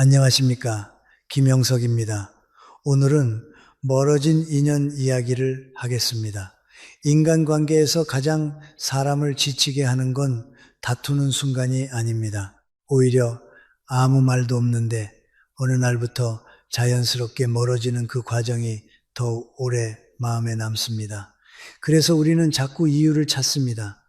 안녕하십니까. 김영석입니다. 오늘은 멀어진 인연 이야기를 하겠습니다. 인간관계에서 가장 사람을 지치게 하는 건 다투는 순간이 아닙니다. 오히려 아무 말도 없는데 어느 날부터 자연스럽게 멀어지는 그 과정이 더 오래 마음에 남습니다. 그래서 우리는 자꾸 이유를 찾습니다.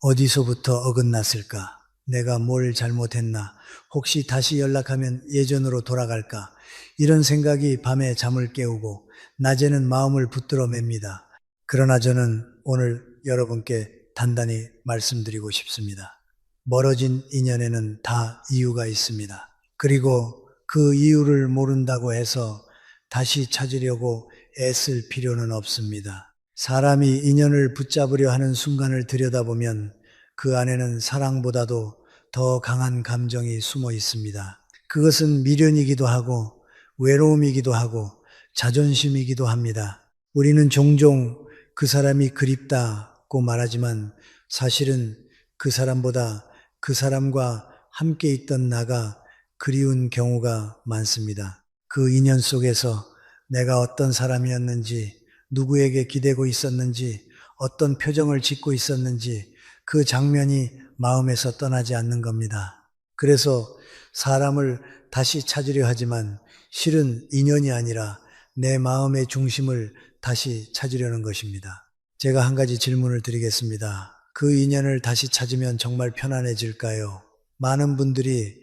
어디서부터 어긋났을까? 내가 뭘 잘못했나? 혹시 다시 연락하면 예전으로 돌아갈까? 이런 생각이 밤에 잠을 깨우고 낮에는 마음을 붙들어 맵니다. 그러나 저는 오늘 여러분께 단단히 말씀드리고 싶습니다. 멀어진 인연에는 다 이유가 있습니다. 그리고 그 이유를 모른다고 해서 다시 찾으려고 애쓸 필요는 없습니다. 사람이 인연을 붙잡으려 하는 순간을 들여다보면 그 안에는 사랑보다도 더 강한 감정이 숨어 있습니다. 그것은 미련이기도 하고 외로움이기도 하고 자존심이기도 합니다. 우리는 종종 그 사람이 그립다고 말하지만 사실은 그 사람보다 그 사람과 함께 있던 나가 그리운 경우가 많습니다. 그 인연 속에서 내가 어떤 사람이었는지, 누구에게 기대고 있었는지, 어떤 표정을 짓고 있었는지 그 장면이 마음에서 떠나지 않는 겁니다. 그래서 사람을 다시 찾으려 하지만 실은 인연이 아니라 내 마음의 중심을 다시 찾으려는 것입니다. 제가 한 가지 질문을 드리겠습니다. 그 인연을 다시 찾으면 정말 편안해질까요? 많은 분들이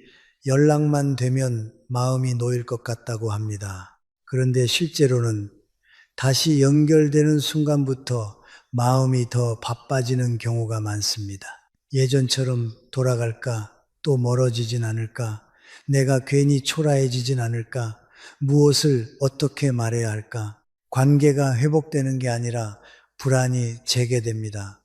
연락만 되면 마음이 놓일 것 같다고 합니다. 그런데 실제로는 다시 연결되는 순간부터 마음이 더 바빠지는 경우가 많습니다. 예전처럼 돌아갈까? 또 멀어지진 않을까? 내가 괜히 초라해지진 않을까? 무엇을 어떻게 말해야 할까? 관계가 회복되는 게 아니라 불안이 재개됩니다.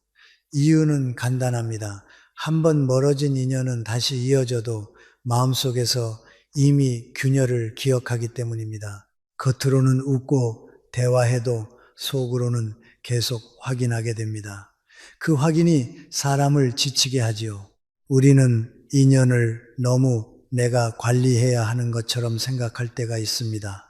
이유는 간단합니다. 한번 멀어진 인연은 다시 이어져도 마음속에서 이미 균열을 기억하기 때문입니다. 겉으로는 웃고 대화해도 속으로는 계속 확인하게 됩니다. 그 확인이 사람을 지치게 하지요. 우리는 인연을 너무 내가 관리해야 하는 것처럼 생각할 때가 있습니다.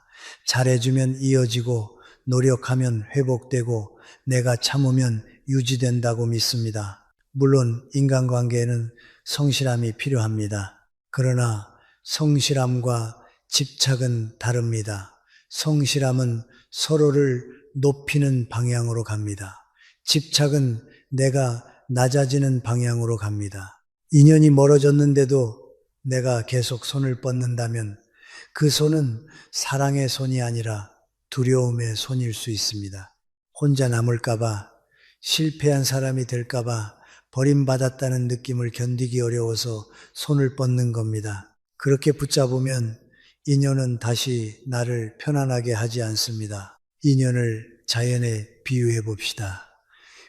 잘해주면 이어지고 노력하면 회복되고 내가 참으면 유지된다고 믿습니다. 물론 인간관계에는 성실함이 필요합니다. 그러나 성실함과 집착은 다릅니다. 성실함은 서로를 높이는 방향으로 갑니다. 집착은 내가 낮아지는 방향으로 갑니다. 인연이 멀어졌는데도 내가 계속 손을 뻗는다면 그 손은 사랑의 손이 아니라 두려움의 손일 수 있습니다. 혼자 남을까봐, 실패한 사람이 될까봐 버림받았다는 느낌을 견디기 어려워서 손을 뻗는 겁니다. 그렇게 붙잡으면 인연은 다시 나를 편안하게 하지 않습니다. 인연을 자연에 비유해 봅시다.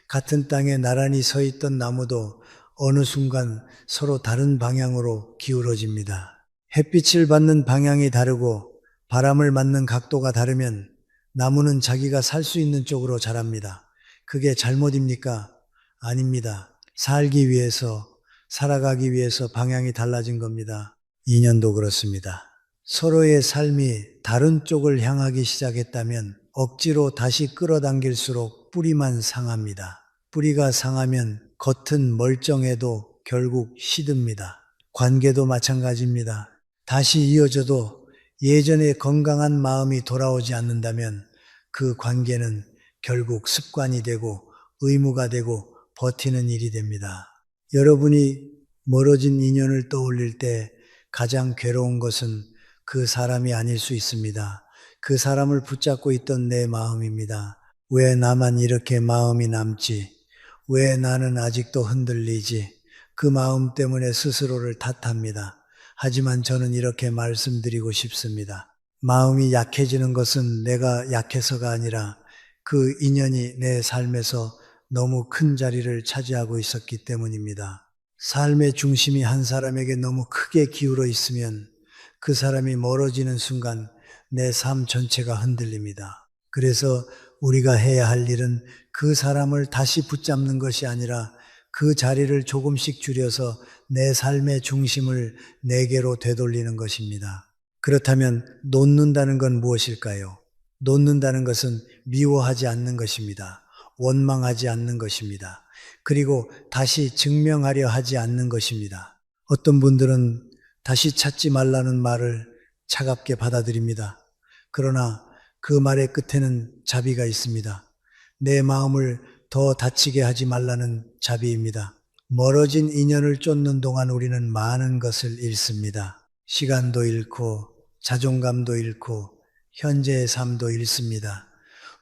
같은 땅에 나란히 서 있던 나무도 어느 순간 서로 다른 방향으로 기울어집니다. 햇빛을 받는 방향이 다르고 바람을 맞는 각도가 다르면 나무는 자기가 살 수 있는 쪽으로 자랍니다. 그게 잘못입니까? 아닙니다. 살기 위해서, 살아가기 위해서 방향이 달라진 겁니다. 인연도 그렇습니다. 서로의 삶이 다른 쪽을 향하기 시작했다면 억지로 다시 끌어당길수록 뿌리만 상합니다. 뿌리가 상하면 겉은 멀쩡해도 결국 시듭니다. 관계도 마찬가지입니다. 다시 이어져도 예전의 건강한 마음이 돌아오지 않는다면 그 관계는 결국 습관이 되고 의무가 되고 버티는 일이 됩니다. 여러분이 멀어진 인연을 떠올릴 때 가장 괴로운 것은 그 사람이 아닐 수 있습니다. 그 사람을 붙잡고 있던 내 마음입니다. 왜 나만 이렇게 마음이 남지? 왜 나는 아직도 흔들리지? 그 마음 때문에 스스로를 탓합니다. 하지만 저는 이렇게 말씀드리고 싶습니다. 마음이 약해지는 것은 내가 약해서가 아니라 그 인연이 내 삶에서 너무 큰 자리를 차지하고 있었기 때문입니다. 삶의 중심이 한 사람에게 너무 크게 기울어 있으면 그 사람이 멀어지는 순간 내 삶 전체가 흔들립니다. 그래서 우리가 해야 할 일은 그 사람을 다시 붙잡는 것이 아니라 그 자리를 조금씩 줄여서 내 삶의 중심을 내게로 되돌리는 것입니다. 그렇다면 놓는다는 건 무엇일까요? 놓는다는 것은 미워하지 않는 것입니다. 원망하지 않는 것입니다. 그리고 다시 증명하려 하지 않는 것입니다. 어떤 분들은 다시 찾지 말라는 말을 차갑게 받아들입니다. 그러나 그 말의 끝에는 자비가 있습니다. 내 마음을 더 다치게 하지 말라는 자비입니다. 멀어진 인연을 쫓는 동안 우리는 많은 것을 잃습니다. 시간도 잃고 자존감도 잃고 현재의 삶도 잃습니다.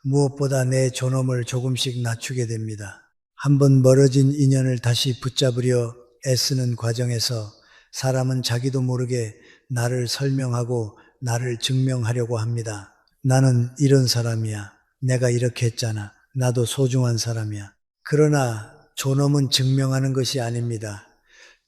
무엇보다 내 존엄을 조금씩 낮추게 됩니다. 한번 멀어진 인연을 다시 붙잡으려 애쓰는 과정에서 사람은 자기도 모르게 나를 설명하고 나를 증명하려고 합니다. 나는 이런 사람이야. 내가 이렇게 했잖아. 나도 소중한 사람이야. 그러나 존엄은 증명하는 것이 아닙니다.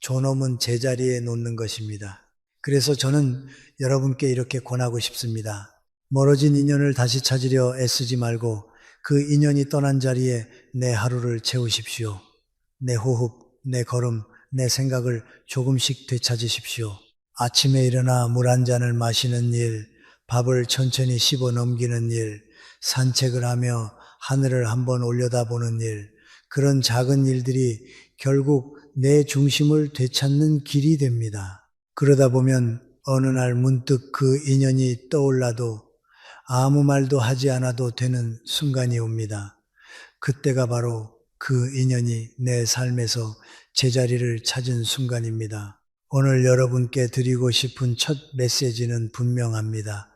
존엄은 제자리에 놓는 것입니다. 그래서 저는 여러분께 이렇게 권하고 싶습니다. 멀어진 인연을 다시 찾으려 애쓰지 말고 그 인연이 떠난 자리에 내 하루를 채우십시오. 내 호흡, 내 걸음, 내 생각을 조금씩 되찾으십시오. 아침에 일어나 물 한 잔을 마시는 일, 밥을 천천히 씹어 넘기는 일, 산책을 하며 하늘을 한번 올려다보는 일, 그런 작은 일들이 결국 내 중심을 되찾는 길이 됩니다. 그러다 보면 어느 날 문득 그 인연이 떠올라도 아무 말도 하지 않아도 되는 순간이 옵니다. 그때가 바로 그 인연이 내 삶에서 제자리를 찾은 순간입니다. 오늘 여러분께 드리고 싶은 첫 메시지는 분명합니다.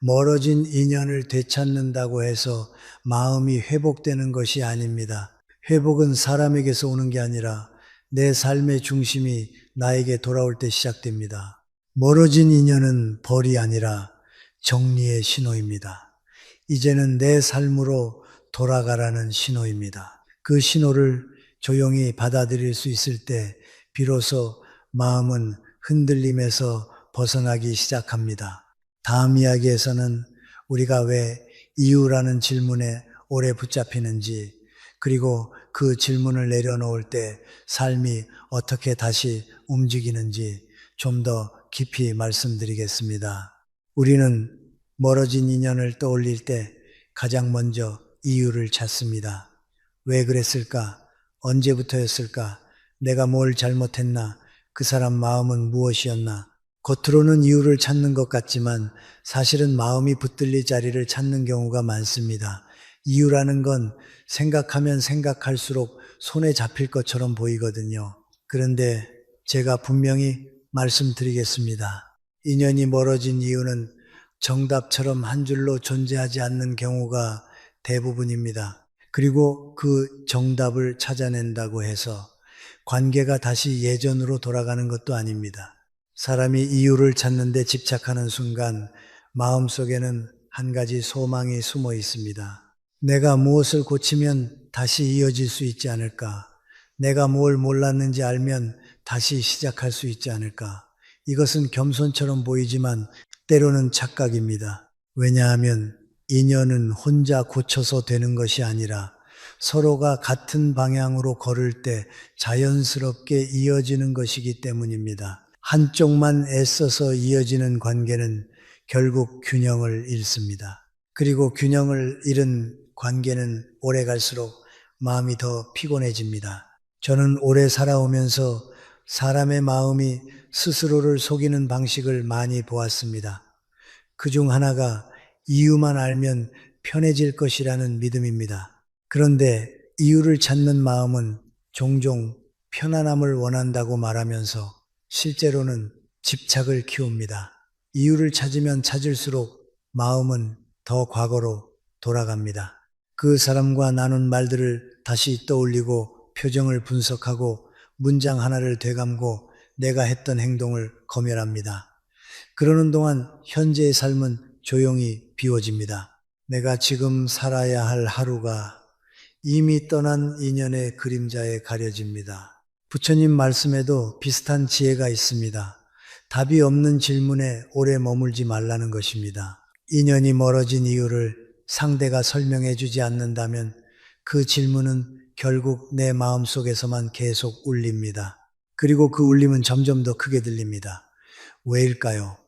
멀어진 인연을 되찾는다고 해서 마음이 회복되는 것이 아닙니다. 회복은 사람에게서 오는 게 아니라 내 삶의 중심이 나에게 돌아올 때 시작됩니다. 멀어진 인연은 벌이 아니라 정리의 신호입니다. 이제는 내 삶으로 돌아가라는 신호입니다. 그 신호를 조용히 받아들일 수 있을 때 비로소 마음은 흔들림에서 벗어나기 시작합니다. 다음 이야기에서는 우리가 왜 이유라는 질문에 오래 붙잡히는지, 그리고 그 질문을 내려놓을 때 삶이 어떻게 다시 움직이는지 좀 더 깊이 말씀드리겠습니다. 우리는 멀어진 인연을 떠올릴 때 가장 먼저 이유를 찾습니다. 왜 그랬을까? 언제부터였을까? 내가 뭘 잘못했나? 그 사람 마음은 무엇이었나? 겉으로는 이유를 찾는 것 같지만 사실은 마음이 붙들릴 자리를 찾는 경우가 많습니다. 이유라는 건 생각하면 생각할수록 손에 잡힐 것처럼 보이거든요. 그런데 제가 분명히 말씀드리겠습니다. 인연이 멀어진 이유는 정답처럼 한 줄로 존재하지 않는 경우가 대부분입니다. 그리고 그 정답을 찾아낸다고 해서 관계가 다시 예전으로 돌아가는 것도 아닙니다. 사람이 이유를 찾는 데 집착하는 순간 마음속에는 한 가지 소망이 숨어 있습니다. 내가 무엇을 고치면 다시 이어질 수 있지 않을까? 내가 뭘 몰랐는지 알면 다시 시작할 수 있지 않을까? 이것은 겸손처럼 보이지만 때로는 착각입니다. 왜냐하면 인연은 혼자 고쳐서 되는 것이 아니라 서로가 같은 방향으로 걸을 때 자연스럽게 이어지는 것이기 때문입니다. 한쪽만 애써서 이어지는 관계는 결국 균형을 잃습니다. 그리고 균형을 잃은 관계는 오래 갈수록 마음이 더 피곤해집니다. 저는 오래 살아오면서 사람의 마음이 스스로를 속이는 방식을 많이 보았습니다. 그중 하나가 이유만 알면 편해질 것이라는 믿음입니다. 그런데 이유를 찾는 마음은 종종 편안함을 원한다고 말하면서 실제로는 집착을 키웁니다. 이유를 찾으면 찾을수록 마음은 더 과거로 돌아갑니다. 그 사람과 나눈 말들을 다시 떠올리고 표정을 분석하고 문장 하나를 되감고 내가 했던 행동을 검열합니다. 그러는 동안 현재의 삶은 조용히 비워집니다. 내가 지금 살아야 할 하루가 이미 떠난 인연의 그림자에 가려집니다. 부처님 말씀에도 비슷한 지혜가 있습니다. 답이 없는 질문에 오래 머물지 말라는 것입니다. 인연이 멀어진 이유를 상대가 설명해 주지 않는다면 그 질문은 결국 내 마음속에서만 계속 울립니다. 그리고 그 울림은 점점 더 크게 들립니다. 왜일까요?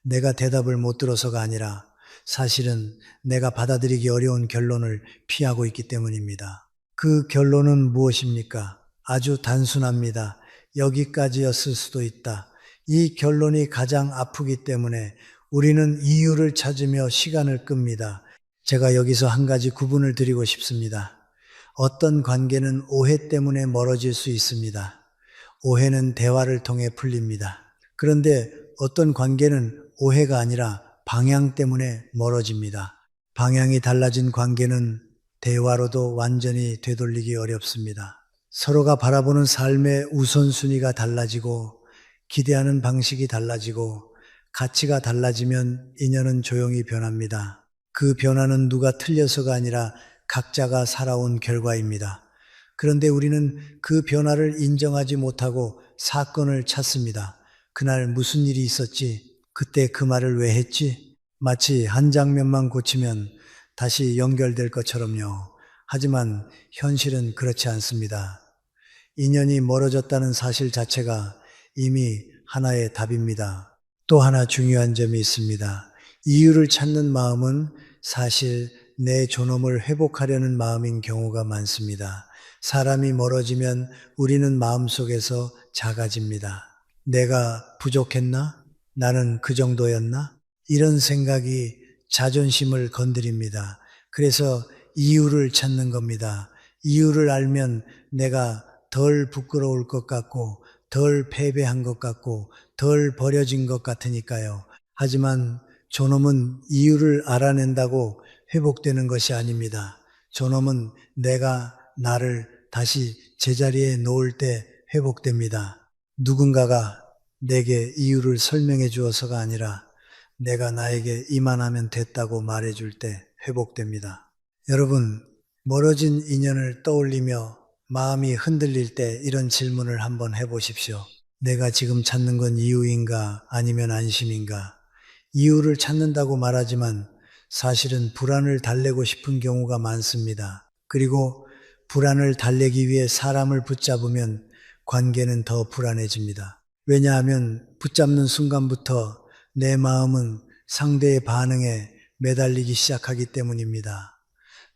내가 대답을 못 들어서가 아니라 사실은 내가 받아들이기 어려운 결론을 피하고 있기 때문입니다. 그 결론은 무엇입니까? 아주 단순합니다. 여기까지였을 수도 있다. 이 결론이 가장 아프기 때문에 우리는 이유를 찾으며 시간을 끕니다. 제가 여기서 한 가지 구분을 드리고 싶습니다. 어떤 관계는 오해 때문에 멀어질 수 있습니다. 오해는 대화를 통해 풀립니다. 그런데 어떤 관계는 오해가 아니라 방향 때문에 멀어집니다. 방향이 달라진 관계는 대화로도 완전히 되돌리기 어렵습니다. 서로가 바라보는 삶의 우선순위가 달라지고 기대하는 방식이 달라지고 가치가 달라지면 인연은 조용히 변합니다. 그 변화는 누가 틀려서가 아니라 각자가 살아온 결과입니다. 그런데 우리는 그 변화를 인정하지 못하고 사건을 찾습니다. 그날 무슨 일이 있었지? 그때 그 말을 왜 했지? 마치 한 장면만 고치면 다시 연결될 것처럼요. 하지만 현실은 그렇지 않습니다. 인연이 멀어졌다는 사실 자체가 이미 하나의 답입니다. 또 하나 중요한 점이 있습니다. 이유를 찾는 마음은 사실 내 존엄을 회복하려는 마음인 경우가 많습니다. 사람이 멀어지면 우리는 마음속에서 작아집니다. 내가 부족했나? 나는 그 정도였나? 이런 생각이 자존심을 건드립니다. 그래서 이유를 찾는 겁니다. 이유를 알면 내가 덜 부끄러울 것 같고 덜 패배한 것 같고 덜 버려진 것 같으니까요. 하지만 존엄은 이유를 알아낸다고 회복되는 것이 아닙니다. 존엄은 내가 나를 다시 제자리에 놓을 때 회복됩니다. 누군가가 내게 이유를 설명해 주어서가 아니라 내가 나에게 이만하면 됐다고 말해 줄 때 회복됩니다. 여러분, 멀어진 인연을 떠올리며 마음이 흔들릴 때 이런 질문을 한번 해보십시오. 내가 지금 찾는 건 이유인가 아니면 안심인가? 이유를 찾는다고 말하지만 사실은 불안을 달래고 싶은 경우가 많습니다. 그리고 불안을 달래기 위해 사람을 붙잡으면 관계는 더 불안해집니다. 왜냐하면 붙잡는 순간부터 내 마음은 상대의 반응에 매달리기 시작하기 때문입니다.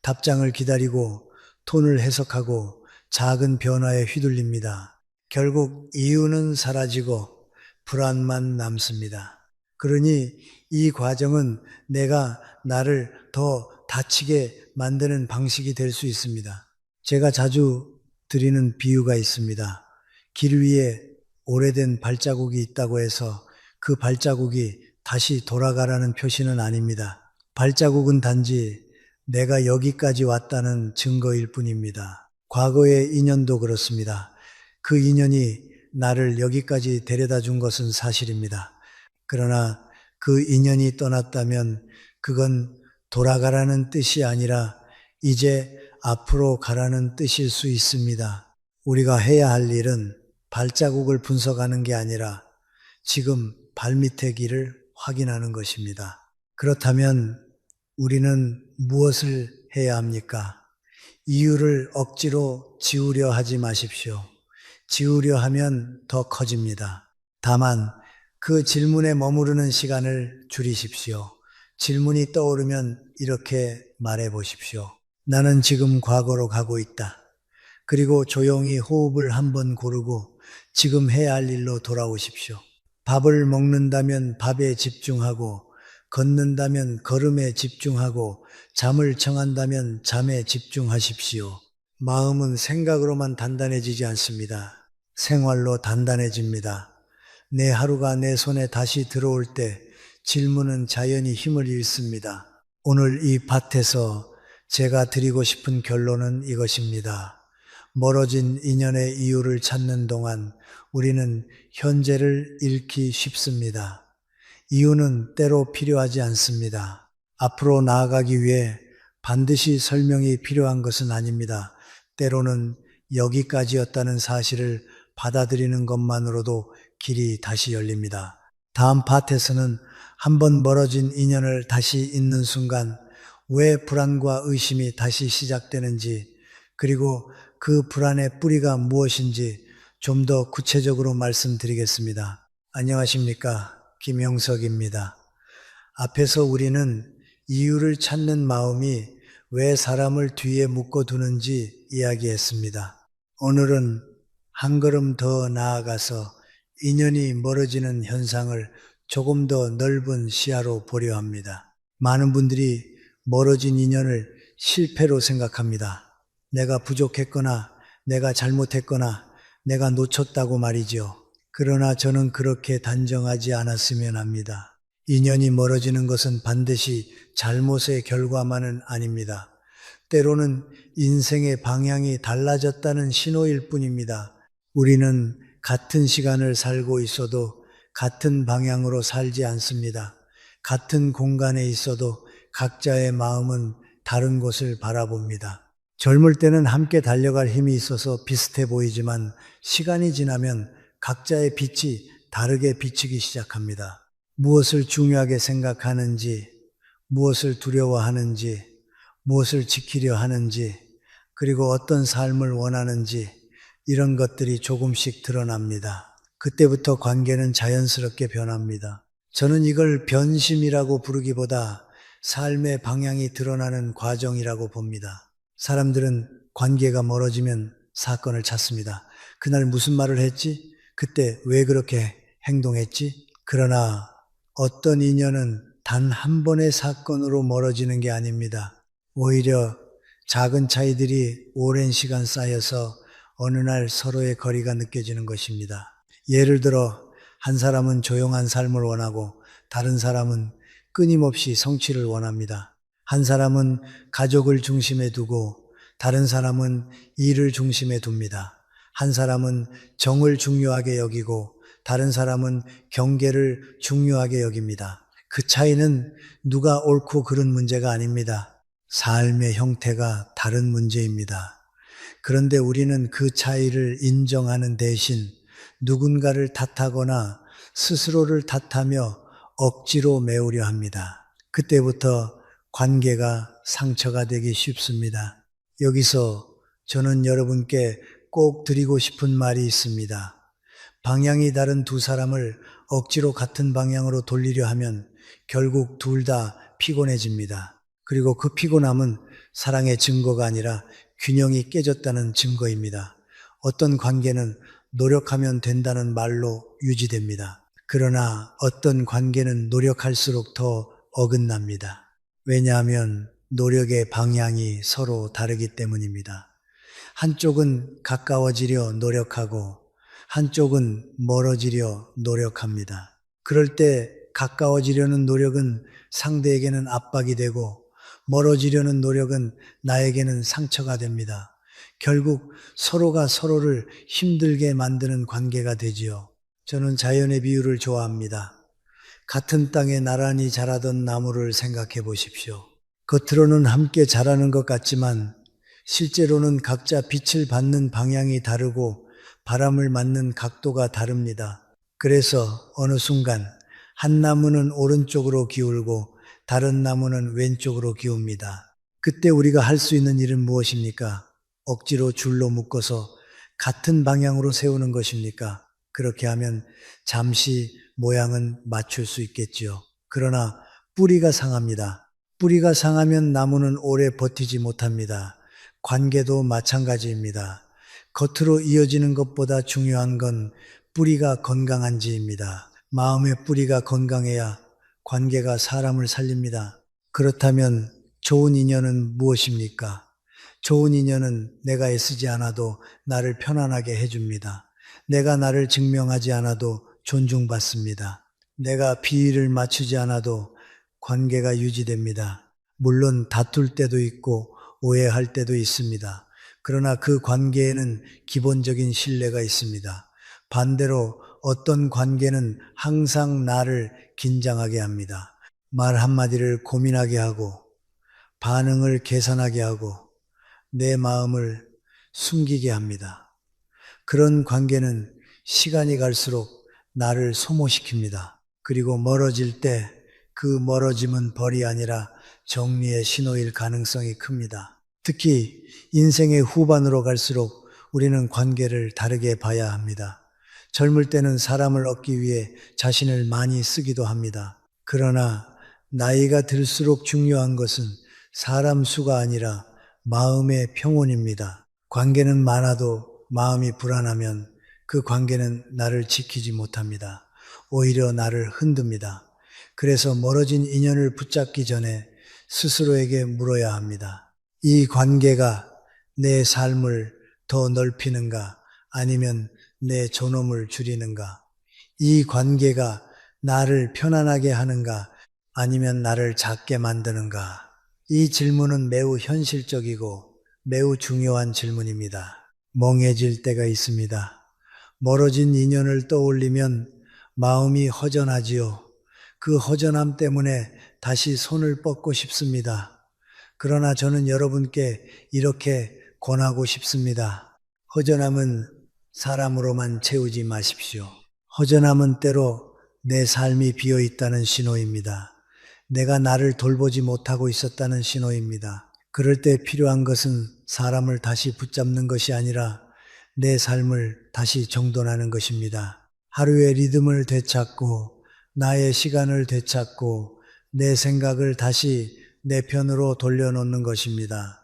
답장을 기다리고 톤을 해석하고 작은 변화에 휘둘립니다. 결국 이유는 사라지고 불안만 남습니다. 그러니 이 과정은 내가 나를 더 다치게 만드는 방식이 될 수 있습니다. 제가 자주 드리는 비유가 있습니다. 길 위에 오래된 발자국이 있다고 해서 그 발자국이 다시 돌아가라는 표시는 아닙니다. 발자국은 단지 내가 여기까지 왔다는 증거일 뿐입니다. 과거의 인연도 그렇습니다. 그 인연이 나를 여기까지 데려다 준 것은 사실입니다. 그러나 그 인연이 떠났다면 그건 돌아가라는 뜻이 아니라 이제 앞으로 가라는 뜻일 수 있습니다. 우리가 해야 할 일은 발자국을 분석하는 게 아니라 지금 발밑의 길을 확인하는 것입니다. 그렇다면 우리는 무엇을 해야 합니까? 이유를 억지로 지우려 하지 마십시오. 지우려 하면 더 커집니다. 다만 그 질문에 머무르는 시간을 줄이십시오. 질문이 떠오르면 이렇게 말해 보십시오. 나는 지금 과거로 가고 있다. 그리고 조용히 호흡을 한번 고르고 지금 해야 할 일로 돌아오십시오. 밥을 먹는다면 밥에 집중하고 걷는다면 걸음에 집중하고 잠을 청한다면 잠에 집중하십시오. 마음은 생각으로만 단단해지지 않습니다. 생활로 단단해집니다. 내 하루가 내 손에 다시 들어올 때 질문은 자연히 힘을 잃습니다. 오늘 이 밭에서 제가 드리고 싶은 결론은 이것입니다. 멀어진 인연의 이유를 찾는 동안 우리는 현재를 잃기 쉽습니다. 이유는 때로 필요하지 않습니다. 앞으로 나아가기 위해 반드시 설명이 필요한 것은 아닙니다. 때로는 여기까지였다는 사실을 받아들이는 것만으로도 길이 다시 열립니다. 다음 파트에서는 한번 멀어진 인연을 다시 잇는 순간 왜 불안과 의심이 다시 시작되는지, 그리고 그 불안의 뿌리가 무엇인지 좀 더 구체적으로 말씀드리겠습니다. 안녕하십니까? 김영석입니다. 앞에서 우리는 이유를 찾는 마음이 왜 사람을 뒤에 묶어두는지 이야기했습니다. 오늘은 한 걸음 더 나아가서 인연이 멀어지는 현상을 조금 더 넓은 시야로 보려 합니다. 많은 분들이 멀어진 인연을 실패로 생각합니다. 내가 부족했거나 내가 잘못했거나 내가 놓쳤다고 말이죠. 그러나 저는 그렇게 단정하지 않았으면 합니다. 인연이 멀어지는 것은 반드시 잘못의 결과만은 아닙니다. 때로는 인생의 방향이 달라졌다는 신호일 뿐입니다. 우리는 같은 시간을 살고 있어도 같은 방향으로 살지 않습니다. 같은 공간에 있어도 각자의 마음은 다른 곳을 바라봅니다. 젊을 때는 함께 달려갈 힘이 있어서 비슷해 보이지만 시간이 지나면 각자의 빛이 다르게 비치기 시작합니다. 무엇을 중요하게 생각하는지, 무엇을 두려워하는지, 무엇을 지키려 하는지, 그리고 어떤 삶을 원하는지 이런 것들이 조금씩 드러납니다. 그때부터 관계는 자연스럽게 변합니다. 저는 이걸 변심이라고 부르기보다 삶의 방향이 드러나는 과정이라고 봅니다. 사람들은 관계가 멀어지면 사건을 찾습니다. 그날 무슨 말을 했지? 그때 왜 그렇게 행동했지? 그러나 어떤 인연은 단 한 번의 사건으로 멀어지는 게 아닙니다. 오히려 작은 차이들이 오랜 시간 쌓여서 어느 날 서로의 거리가 느껴지는 것입니다. 예를 들어 한 사람은 조용한 삶을 원하고 다른 사람은 끊임없이 성취를 원합니다. 한 사람은 가족을 중심에 두고 다른 사람은 일을 중심에 둡니다. 한 사람은 정을 중요하게 여기고 다른 사람은 경계를 중요하게 여깁니다. 그 차이는 누가 옳고 그른 문제가 아닙니다. 삶의 형태가 다른 문제입니다. 그런데 우리는 그 차이를 인정하는 대신 누군가를 탓하거나 스스로를 탓하며 억지로 메우려 합니다. 그때부터 관계가 상처가 되기 쉽습니다. 여기서 저는 여러분께 꼭 드리고 싶은 말이 있습니다. 방향이 다른 두 사람을 억지로 같은 방향으로 돌리려 하면 결국 둘 다 피곤해집니다. 그리고 그 피곤함은 사랑의 증거가 아니라 균형이 깨졌다는 증거입니다. 어떤 관계는 노력하면 된다는 말로 유지됩니다. 그러나 어떤 관계는 노력할수록 더 어긋납니다. 왜냐하면 노력의 방향이 서로 다르기 때문입니다. 한쪽은 가까워지려 노력하고 한쪽은 멀어지려 노력합니다. 그럴 때 가까워지려는 노력은 상대에게는 압박이 되고 멀어지려는 노력은 나에게는 상처가 됩니다. 결국 서로가 서로를 힘들게 만드는 관계가 되지요. 저는 자연의 비유를 좋아합니다. 같은 땅에 나란히 자라던 나무를 생각해 보십시오. 겉으로는 함께 자라는 것 같지만 실제로는 각자 빛을 받는 방향이 다르고 바람을 맞는 각도가 다릅니다. 그래서 어느 순간 한 나무는 오른쪽으로 기울고 다른 나무는 왼쪽으로 기웁니다. 그때 우리가 할 수 있는 일은 무엇입니까? 억지로 줄로 묶어서 같은 방향으로 세우는 것입니까? 그렇게 하면 잠시 모양은 맞출 수 있겠지요. 그러나 뿌리가 상합니다. 뿌리가 상하면 나무는 오래 버티지 못합니다. 관계도 마찬가지입니다. 겉으로 이어지는 것보다 중요한 건 뿌리가 건강한지입니다. 마음의 뿌리가 건강해야 관계가 사람을 살립니다. 그렇다면 좋은 인연은 무엇입니까? 좋은 인연은 내가 애쓰지 않아도 나를 편안하게 해줍니다. 내가 나를 증명하지 않아도 존중받습니다. 내가 비위를 맞추지 않아도 관계가 유지됩니다. 물론 다툴 때도 있고 오해할 때도 있습니다. 그러나 그 관계에는 기본적인 신뢰가 있습니다. 반대로 어떤 관계는 항상 나를 긴장하게 합니다. 말 한마디를 고민하게 하고 반응을 계산하게 하고 내 마음을 숨기게 합니다. 그런 관계는 시간이 갈수록 나를 소모시킵니다. 그리고 멀어질 때 그 멀어짐은 벌이 아니라 정리의 신호일 가능성이 큽니다. 특히 인생의 후반으로 갈수록 우리는 관계를 다르게 봐야 합니다. 젊을 때는 사람을 얻기 위해 자신을 많이 쓰기도 합니다. 그러나 나이가 들수록 중요한 것은 사람 수가 아니라 마음의 평온입니다. 관계는 많아도 마음이 불안하면 그 관계는 나를 지키지 못합니다. 오히려 나를 흔듭니다. 그래서 멀어진 인연을 붙잡기 전에 스스로에게 물어야 합니다. 이 관계가 내 삶을 더 넓히는가 아니면 내 존엄을 줄이는가? 이 관계가 나를 편안하게 하는가 아니면 나를 작게 만드는가? 이 질문은 매우 현실적이고 매우 중요한 질문입니다. 멍해질 때가 있습니다. 멀어진 인연을 떠올리면 마음이 허전하지요. 그 허전함 때문에 다시 손을 뻗고 싶습니다. 그러나 저는 여러분께 이렇게 권하고 싶습니다. 허전함은 사람으로만 채우지 마십시오. 허전함은 때로 내 삶이 비어 있다는 신호입니다. 내가 나를 돌보지 못하고 있었다는 신호입니다. 그럴 때 필요한 것은 사람을 다시 붙잡는 것이 아니라 내 삶을 다시 정돈하는 것입니다. 하루의 리듬을 되찾고 나의 시간을 되찾고 내 생각을 다시 내 편으로 돌려놓는 것입니다.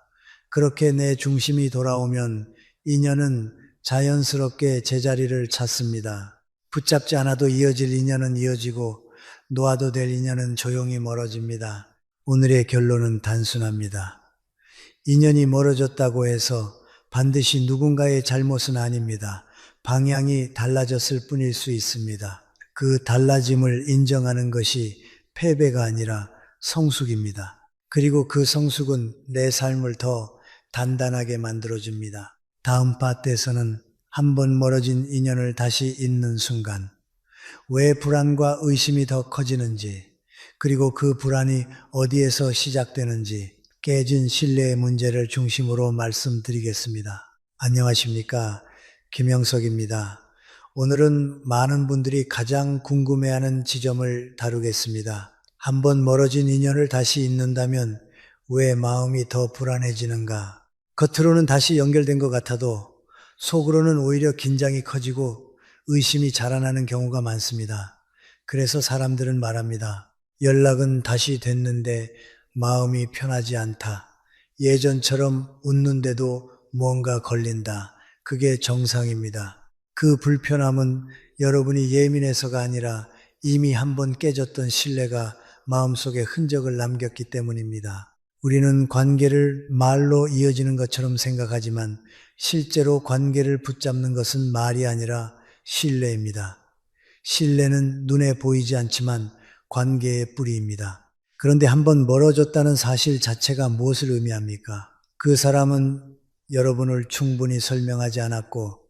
그렇게 내 중심이 돌아오면 인연은 자연스럽게 제자리를 찾습니다. 붙잡지 않아도 이어질 인연은 이어지고 놓아도 될 인연은 조용히 멀어집니다. 오늘의 결론은 단순합니다. 인연이 멀어졌다고 해서 반드시 누군가의 잘못은 아닙니다. 방향이 달라졌을 뿐일 수 있습니다. 그 달라짐을 인정하는 것이 패배가 아니라 성숙입니다. 그리고 그 성숙은 내 삶을 더 단단하게 만들어줍니다. 다음 파트에서는 한 번 멀어진 인연을 다시 잇는 순간 왜 불안과 의심이 더 커지는지 그리고 그 불안이 어디에서 시작되는지 깨진 신뢰의 문제를 중심으로 말씀드리겠습니다. 안녕하십니까? 김영석입니다. 오늘은 많은 분들이 가장 궁금해하는 지점을 다루겠습니다. 한 번 멀어진 인연을 다시 잇는다면 왜 마음이 더 불안해지는가? 겉으로는 다시 연결된 것 같아도 속으로는 오히려 긴장이 커지고 의심이 자라나는 경우가 많습니다. 그래서 사람들은 말합니다. 연락은 다시 됐는데 마음이 편하지 않다. 예전처럼 웃는데도 뭔가 걸린다. 그게 정상입니다. 그 불편함은 여러분이 예민해서가 아니라 이미 한번 깨졌던 신뢰가 마음속에 흔적을 남겼기 때문입니다. 우리는 관계를 말로 이어지는 것처럼 생각하지만 실제로 관계를 붙잡는 것은 말이 아니라 신뢰입니다. 신뢰는 눈에 보이지 않지만 관계의 뿌리입니다. 그런데 한번 멀어졌다는 사실 자체가 무엇을 의미합니까? 그 사람은 여러분을 충분히 설명하지 않았고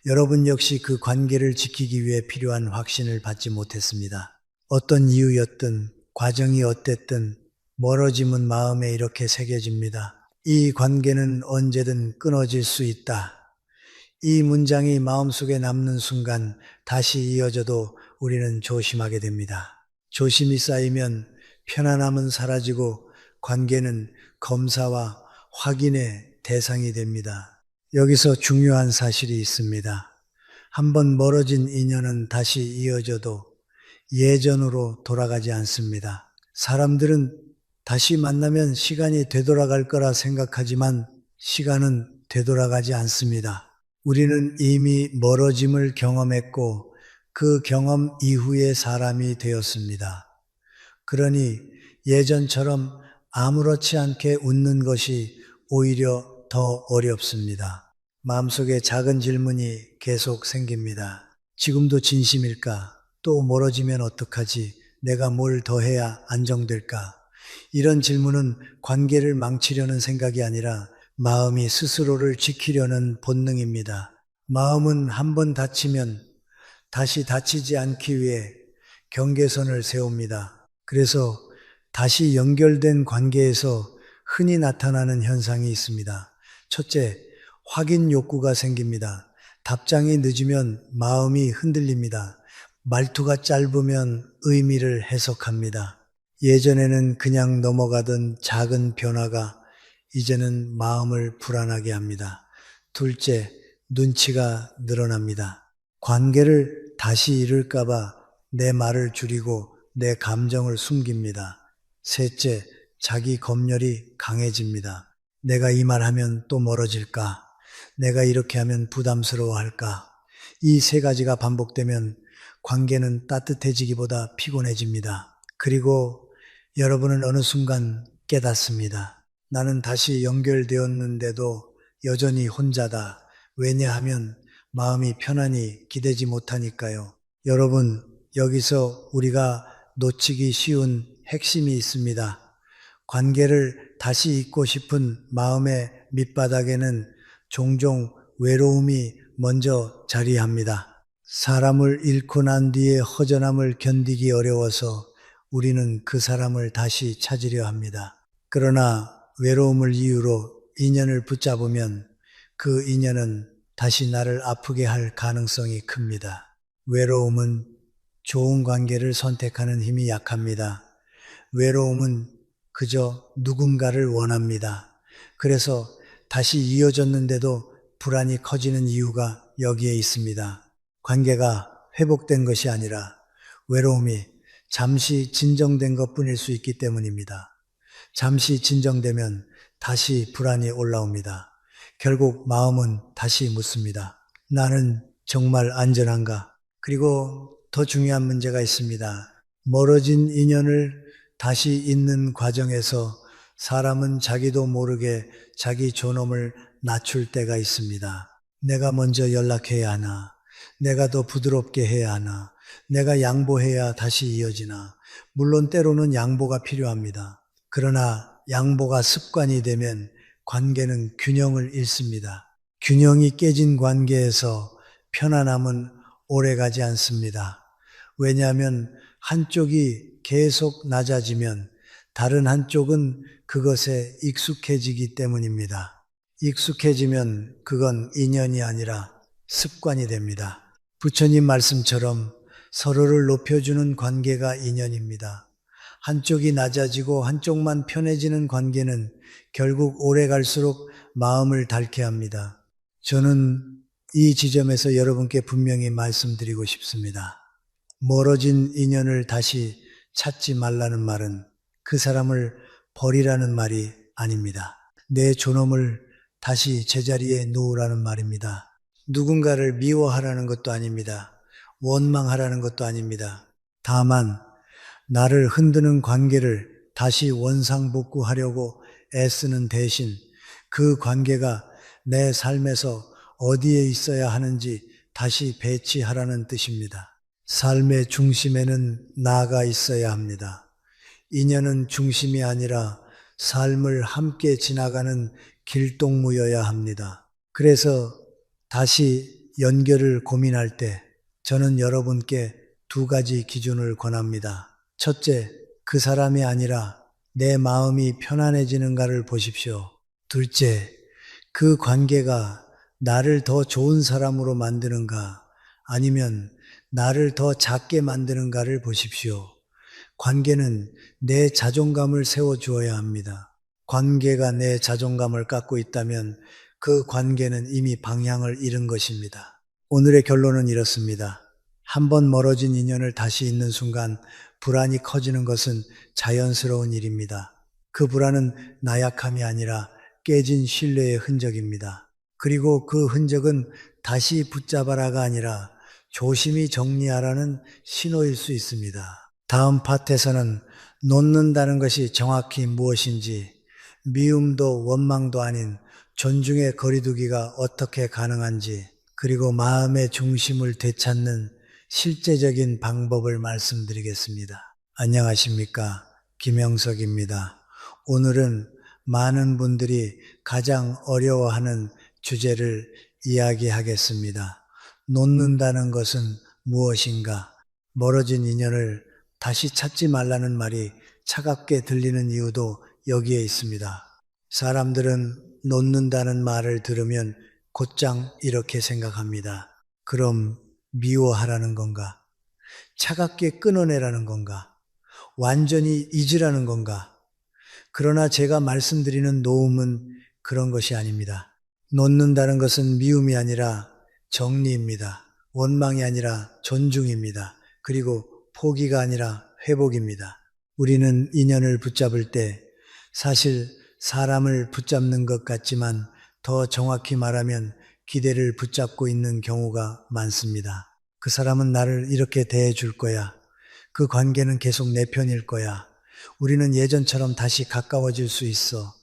여러분 역시 그 관계를 지키기 위해 필요한 확신을 받지 못했습니다. 어떤 이유였든 과정이 어땠든 멀어짐은 마음에 이렇게 새겨집니다. 이 관계는 언제든 끊어질 수 있다. 이 문장이 마음속에 남는 순간 다시 이어져도 우리는 조심하게 됩니다. 조심이 쌓이면 편안함은 사라지고 관계는 검사와 확인의 대상이 됩니다. 여기서 중요한 사실이 있습니다. 한번 멀어진 인연은 다시 이어져도 예전으로 돌아가지 않습니다. 사람들은 다시 만나면 시간이 되돌아갈 거라 생각하지만 시간은 되돌아가지 않습니다. 우리는 이미 멀어짐을 경험했고 그 경험 이후의 사람이 되었습니다. 그러니 예전처럼 아무렇지 않게 웃는 것이 오히려 더 어렵습니다. 마음속에 작은 질문이 계속 생깁니다. 지금도 진심일까? 또 멀어지면 어떡하지? 내가 뭘 더 해야 안정될까? 이런 질문은 관계를 망치려는 생각이 아니라 마음이 스스로를 지키려는 본능입니다. 마음은 한번 다치면 다시 다치지 않기 위해 경계선을 세웁니다. 그래서 다시 연결된 관계에서 흔히 나타나는 현상이 있습니다. 첫째, 확인 욕구가 생깁니다. 답장이 늦으면 마음이 흔들립니다. 말투가 짧으면 의미를 해석합니다. 예전에는 그냥 넘어가던 작은 변화가 이제는 마음을 불안하게 합니다. 둘째, 눈치가 늘어납니다. 관계를 다시 잃을까봐 내 말을 줄이고 내 감정을 숨깁니다. 셋째, 자기 검열이 강해집니다. 내가 이 말하면 또 멀어질까? 내가 이렇게 하면 부담스러워할까? 이 세 가지가 반복되면 관계는 따뜻해지기보다 피곤해집니다. 그리고 여러분은 어느 순간 깨닫습니다. 나는 다시 연결되었는데도 여전히 혼자다. 왜냐하면 마음이 편안히 기대지 못하니까요. 여러분, 여기서 우리가 놓치기 쉬운 핵심이 있습니다. 관계를 다시 잇고 싶은 마음의 밑바닥에는 종종 외로움이 먼저 자리합니다. 사람을 잃고 난 뒤에 허전함을 견디기 어려워서 우리는 그 사람을 다시 찾으려 합니다. 그러나 외로움을 이유로 인연을 붙잡으면 그 인연은 다시 나를 아프게 할 가능성이 큽니다. 외로움은 좋은 관계를 선택하는 힘이 약합니다. 외로움은 그저 누군가를 원합니다. 그래서 다시 이어졌는데도 불안이 커지는 이유가 여기에 있습니다. 관계가 회복된 것이 아니라 외로움이 잠시 진정된 것뿐일 수 있기 때문입니다. 잠시 진정되면 다시 불안이 올라옵니다. 결국 마음은 다시 묻습니다. 나는 정말 안전한가? 그리고 더 중요한 문제가 있습니다. 멀어진 인연을 다시 잇는 과정에서 사람은 자기도 모르게 자기 존엄을 낮출 때가 있습니다. 내가 먼저 연락해야 하나? 내가 더 부드럽게 해야 하나? 내가 양보해야 다시 이어지나? 물론 때로는 양보가 필요합니다. 그러나 양보가 습관이 되면 관계는 균형을 잃습니다. 균형이 깨진 관계에서 편안함은 오래가지 않습니다. 왜냐하면 한쪽이 계속 낮아지면 다른 한쪽은 그것에 익숙해지기 때문입니다. 익숙해지면 그건 인연이 아니라 습관이 됩니다. 부처님 말씀처럼 서로를 높여주는 관계가 인연입니다. 한쪽이 낮아지고 한쪽만 편해지는 관계는 결국 오래 갈수록 마음을 닳게 합니다. 저는 이 지점에서 여러분께 분명히 말씀드리고 싶습니다. 멀어진 인연을 다시 찾지 말라는 말은 그 사람을 버리라는 말이 아닙니다. 내 존엄을 다시 제자리에 놓으라는 말입니다. 누군가를 미워하라는 것도 아닙니다. 원망하라는 것도 아닙니다. 다만 나를 흔드는 관계를 다시 원상복구하려고 애쓰는 대신 그 관계가 내 삶에서 어디에 있어야 하는지 다시 배치하라는 뜻입니다. 삶의 중심에는 나가 있어야 합니다. 인연은 중심이 아니라 삶을 함께 지나가는 길동무여야 합니다. 그래서 다시 연결을 고민할 때 저는 여러분께 두 가지 기준을 권합니다. 첫째, 그 사람이 아니라 내 마음이 편안해지는가를 보십시오. 둘째, 그 관계가 나를 더 좋은 사람으로 만드는가 아니면 나를 더 작게 만드는가를 보십시오. 관계는 내 자존감을 세워주어야 합니다. 관계가 내 자존감을 깎고 있다면 그 관계는 이미 방향을 잃은 것입니다. 오늘의 결론은 이렇습니다. 한번 멀어진 인연을 다시 잇는 순간 불안이 커지는 것은 자연스러운 일입니다. 그 불안은 나약함이 아니라 깨진 신뢰의 흔적입니다. 그리고 그 흔적은 다시 붙잡아라가 아니라 조심히 정리하라는 신호일 수 있습니다. 다음 파트에서는 놓는다는 것이 정확히 무엇인지, 미움도 원망도 아닌 존중의 거리두기가 어떻게 가능한지, 그리고 마음의 중심을 되찾는 실제적인 방법을 말씀드리겠습니다. 안녕하십니까? 김영석입니다. 오늘은 많은 분들이 가장 어려워하는 주제를 이야기하겠습니다. 놓는다는 것은 무엇인가? 멀어진 인연을 다시 찾지 말라는 말이 차갑게 들리는 이유도 여기에 있습니다. 사람들은 놓는다는 말을 들으면 곧장 이렇게 생각합니다. 그럼 미워하라는 건가? 차갑게 끊어내라는 건가? 완전히 잊으라는 건가? 그러나 제가 말씀드리는 노음은 그런 것이 아닙니다. 놓는다는 것은 미움이 아니라 정리입니다. 원망이 아니라 존중입니다. 그리고 포기가 아니라 회복입니다. 우리는 인연을 붙잡을 때 사실 사람을 붙잡는 것 같지만 더 정확히 말하면 기대를 붙잡고 있는 경우가 많습니다. 그 사람은 나를 이렇게 대해 줄 거야. 그 관계는 계속 내 편일 거야. 우리는 예전처럼 다시 가까워질 수 있어.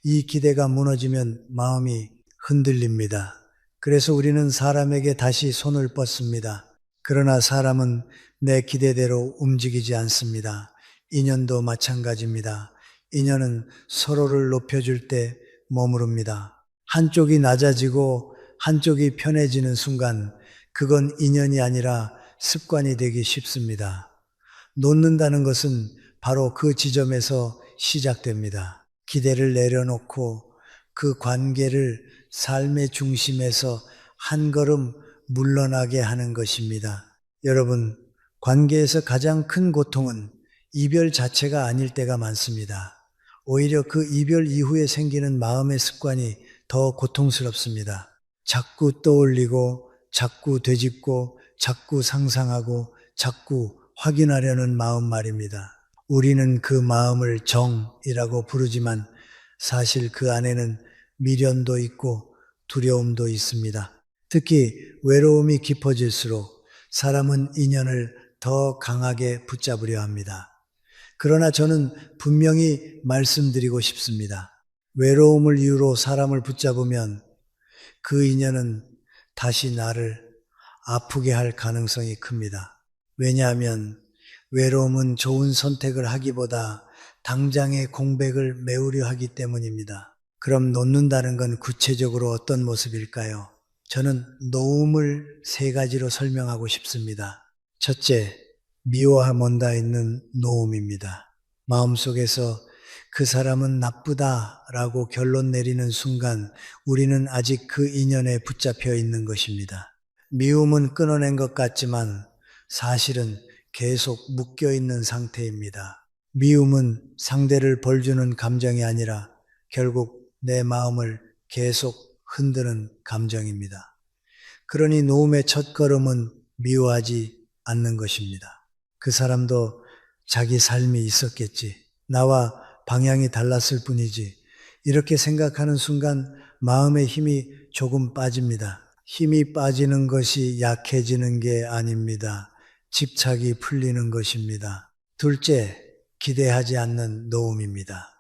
이 기대가 무너지면 마음이 흔들립니다. 그래서 우리는 사람에게 다시 손을 뻗습니다. 그러나 사람은 내 기대대로 움직이지 않습니다. 인연도 마찬가지입니다. 인연은 서로를 높여줄 때 머무릅니다. 한쪽이 낮아지고 한쪽이 편해지는 순간 그건 인연이 아니라 습관이 되기 쉽습니다. 놓는다는 것은 바로 그 지점에서 시작됩니다. 기대를 내려놓고 그 관계를 삶의 중심에서 한 걸음 물러나게 하는 것입니다. 여러분, 관계에서 가장 큰 고통은 이별 자체가 아닐 때가 많습니다. 오히려 그 이별 이후에 생기는 마음의 습관이 더 고통스럽습니다. 자꾸 떠올리고, 자꾸 되짚고, 자꾸 상상하고, 자꾸 확인하려는 마음 말입니다. 우리는 그 마음을 정이라고 부르지만 사실 그 안에는 미련도 있고 두려움도 있습니다. 특히 외로움이 깊어질수록 사람은 인연을 더 강하게 붙잡으려 합니다. 그러나 저는 분명히 말씀드리고 싶습니다. 외로움을 이유로 사람을 붙잡으면 그 인연은 다시 나를 아프게 할 가능성이 큽니다. 왜냐하면 외로움은 좋은 선택을 하기보다 당장의 공백을 메우려 하기 때문입니다. 그럼 놓는다는 건 구체적으로 어떤 모습일까요? 저는 놓음을 세 가지로 설명하고 싶습니다. 첫째, 미워함 온다 있는 놓음입니다. 마음속에서 그 사람은 나쁘다라고 결론 내리는 순간 우리는 아직 그 인연에 붙잡혀 있는 것입니다. 미움은 끊어낸 것 같지만 사실은 계속 묶여 있는 상태입니다. 미움은 상대를 벌주는 감정이 아니라 결국 내 마음을 계속 흔드는 감정입니다. 그러니 놓음의 첫걸음은 미워하지 않는 것입니다. 그 사람도 자기 삶이 있었겠지. 나와 방향이 달랐을 뿐이지. 이렇게 생각하는 순간 마음의 힘이 조금 빠집니다. 힘이 빠지는 것이 약해지는 게 아닙니다. 집착이 풀리는 것입니다. 둘째, 기대하지 않는 놓음입니다.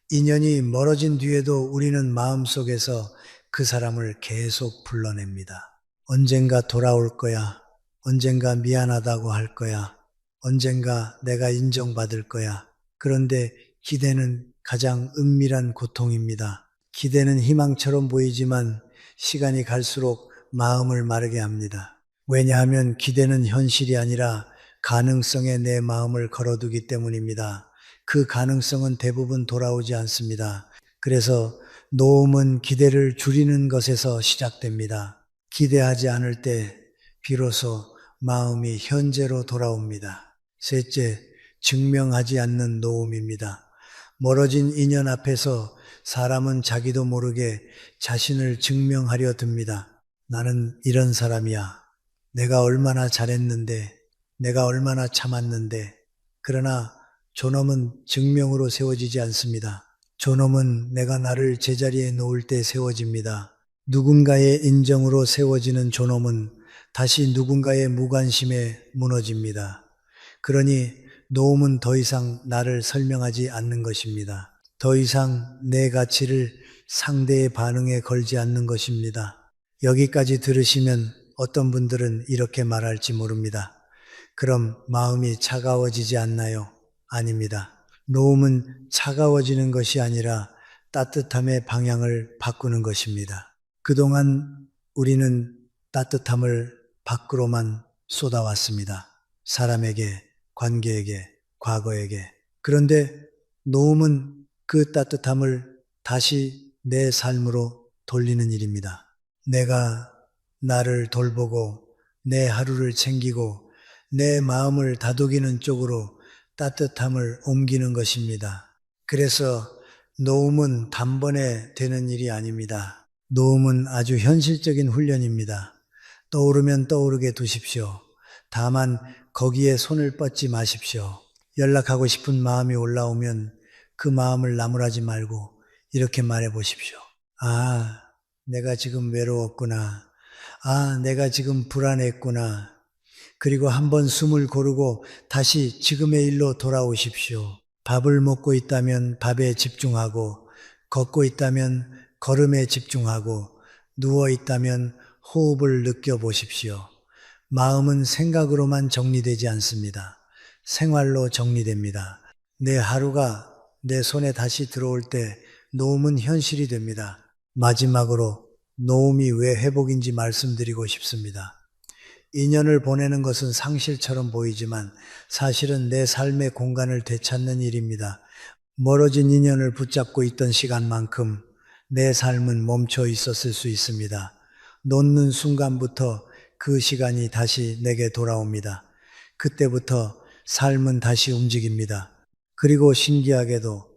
인연이 멀어진 뒤에도 우리는 마음속에서 그 사람을 계속 불러냅니다. 언젠가 돌아올 거야. 언젠가 미안하다고 할 거야. 언젠가 내가 인정받을 거야. 그런데 기대는 가장 은밀한 고통입니다. 기대는 희망처럼 보이지만 시간이 갈수록 마음을 마르게 합니다. 왜냐하면 기대는 현실이 아니라 가능성에 내 마음을 걸어두기 때문입니다. 그 가능성은 대부분 돌아오지 않습니다. 그래서 놓음은 기대를 줄이는 것에서 시작됩니다. 기대하지 않을 때 비로소 마음이 현재로 돌아옵니다. 셋째, 증명하지 않는 놓음입니다. 멀어진 인연 앞에서 사람은 자기도 모르게 자신을 증명하려 듭니다. 나는 이런 사람이야. 내가 얼마나 잘했는데, 내가 얼마나 참았는데, 그러나 존엄은 증명으로 세워지지 않습니다. 존엄은 내가 나를 제자리에 놓을 때 세워집니다. 누군가의 인정으로 세워지는 존엄은 다시 누군가의 무관심에 무너집니다. 그러니 놓음은 더 이상 나를 설명하지 않는 것입니다. 더 이상 내 가치를 상대의 반응에 걸지 않는 것입니다. 여기까지 들으시면 어떤 분들은 이렇게 말할지 모릅니다. 그럼 마음이 차가워지지 않나요? 아닙니다. 놓음은 차가워지는 것이 아니라 따뜻함의 방향을 바꾸는 것입니다. 그동안 우리는 따뜻함을 밖으로만 쏟아왔습니다. 사람에게, 관계에게, 과거에게. 그런데 놓음은 그 따뜻함을 다시 내 삶으로 돌리는 일입니다. 내가 나를 돌보고 내 하루를 챙기고 내 마음을 다독이는 쪽으로 따뜻함을 옮기는 것입니다. 그래서 노움은 단번에 되는 일이 아닙니다. 노움은 아주 현실적인 훈련입니다. 떠오르면 떠오르게 두십시오. 다만 거기에 손을 뻗지 마십시오. 연락하고 싶은 마음이 올라오면 그 마음을 나무라지 말고 이렇게 말해 보십시오. 아, 내가 지금 외로웠구나. 아, 내가 지금 불안했구나. 그리고 한번 숨을 고르고 다시 지금의 일로 돌아오십시오. 밥을 먹고 있다면 밥에 집중하고, 걷고 있다면 걸음에 집중하고, 누워 있다면 호흡을 느껴보십시오. 마음은 생각으로만 정리되지 않습니다. 생활로 정리됩니다. 내 하루가 내 손에 다시 들어올 때 노움은 현실이 됩니다. 마지막으로 노움이 왜 회복인지 말씀드리고 싶습니다. 인연을 보내는 것은 상실처럼 보이지만 사실은 내 삶의 공간을 되찾는 일입니다. 멀어진 인연을 붙잡고 있던 시간만큼 내 삶은 멈춰 있었을 수 있습니다. 놓는 순간부터 그 시간이 다시 내게 돌아옵니다. 그때부터 삶은 다시 움직입니다. 그리고 신기하게도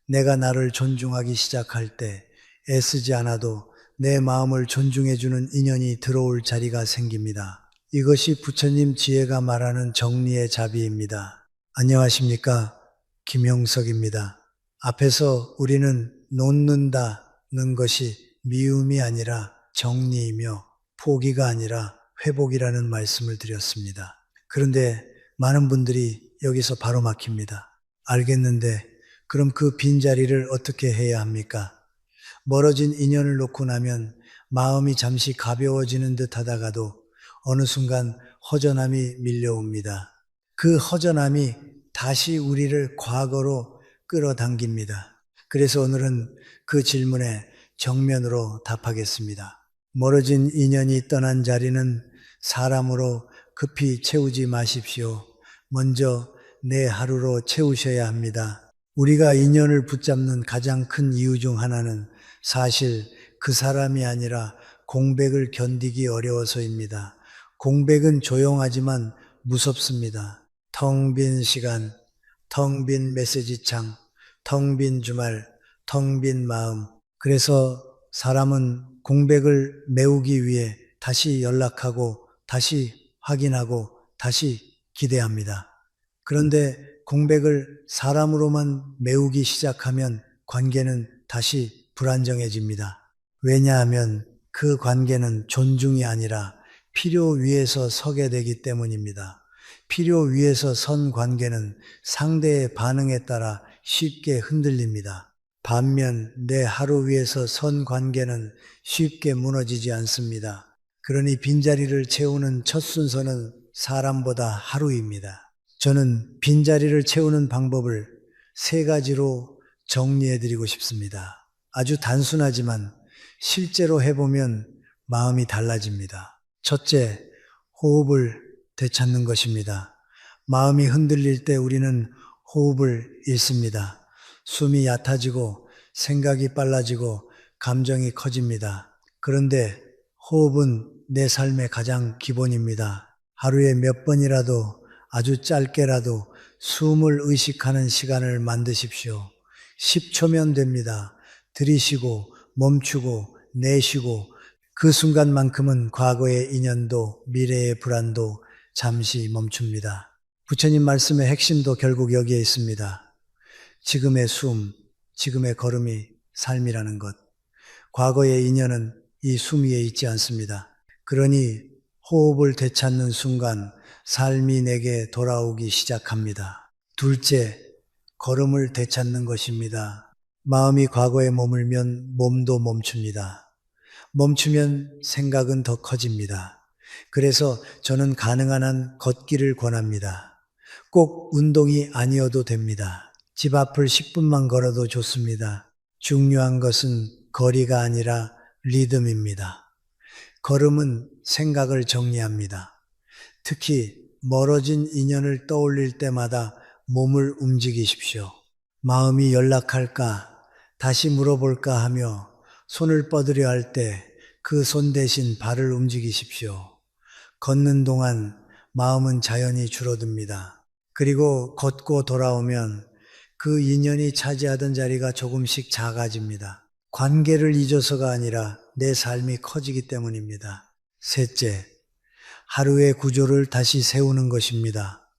내가 나를 존중하기 시작할 때 애쓰지 않아도 내 마음을 존중해주는 인연이 들어올 자리가 생깁니다. 이것이 부처님 지혜가 말하는 정리의 자비입니다. 안녕하십니까? 김용석입니다. 앞에서 우리는 놓는다는 것이 미움이 아니라 정리이며 포기가 아니라 회복이라는 말씀을 드렸습니다. 그런데 많은 분들이 여기서 바로 막힙니다. 알겠는데 그럼 그 빈자리를 어떻게 해야 합니까? 멀어진 인연을 놓고 나면 마음이 잠시 가벼워지는 듯 하다가도 어느 순간 허전함이 밀려옵니다. 그 허전함이 다시 우리를 과거로 끌어당깁니다. 그래서 오늘은 그 질문에 정면으로 답하겠습니다. 멀어진 인연이 떠난 자리는 사람으로 급히 채우지 마십시오. 먼저 내 하루로 채우셔야 합니다. 우리가 인연을 붙잡는 가장 큰 이유 중 하나는 사실 그 사람이 아니라 공백을 견디기 어려워서입니다. 공백은 조용하지만 무섭습니다. 텅 빈 시간, 텅 빈 메시지창, 텅 빈 주말, 텅 빈 마음. 그래서 사람은 공백을 메우기 위해 다시 연락하고, 다시 확인하고, 다시 기대합니다. 그런데 공백을 사람으로만 메우기 시작하면 관계는 다시 불안정해집니다. 왜냐하면 그 관계는 존중이 아니라 필요 위에서 서게 되기 때문입니다. 필요 위에서 선 관계는 상대의 반응에 따라 쉽게 흔들립니다. 반면 내 하루 위에서 선 관계는 쉽게 무너지지 않습니다. 그러니 빈자리를 채우는 첫 순서는 사람보다 하루입니다. 저는 빈자리를 채우는 방법을 세 가지로 정리해 드리고 싶습니다. 아주 단순하지만 실제로 해보면 마음이 달라집니다. 첫째, 호흡을 되찾는 것입니다. 마음이 흔들릴 때 우리는 호흡을 잃습니다. 숨이 얕아지고 생각이 빨라지고 감정이 커집니다. 그런데 호흡은 내 삶의 가장 기본입니다. 하루에 몇 번이라도 아주 짧게라도 숨을 의식하는 시간을 만드십시오. 10초면 됩니다. 들이쉬고 멈추고 내쉬고 그 순간만큼은 과거의 인연도 미래의 불안도 잠시 멈춥니다. 부처님 말씀의 핵심도 결국 여기에 있습니다. 지금의 숨, 지금의 걸음이 삶이라는 것. 과거의 인연은 이 숨 위에 있지 않습니다. 그러니 호흡을 되찾는 순간 삶이 내게 돌아오기 시작합니다. 둘째, 걸음을 되찾는 것입니다. 마음이 과거에 머물면 몸도 멈춥니다. 멈추면 생각은 더 커집니다. 그래서 저는 가능한 한 걷기를 권합니다. 꼭 운동이 아니어도 됩니다. 집 앞을 10분만 걸어도 좋습니다. 중요한 것은 거리가 아니라 리듬입니다. 걸음은 생각을 정리합니다. 특히 멀어진 인연을 떠올릴 때마다 몸을 움직이십시오. 마음이 연락할까, 다시 물어볼까 하며 손을 뻗으려 할 때 그 손 대신 발을 움직이십시오. 걷는 동안 마음은 자연히 줄어듭니다. 그리고 걷고 돌아오면 그 인연이 차지하던 자리가 조금씩 작아집니다. 관계를 잊어서가 아니라 내 삶이 커지기 때문입니다. 셋째, 하루의 구조를 다시 세우는 것입니다.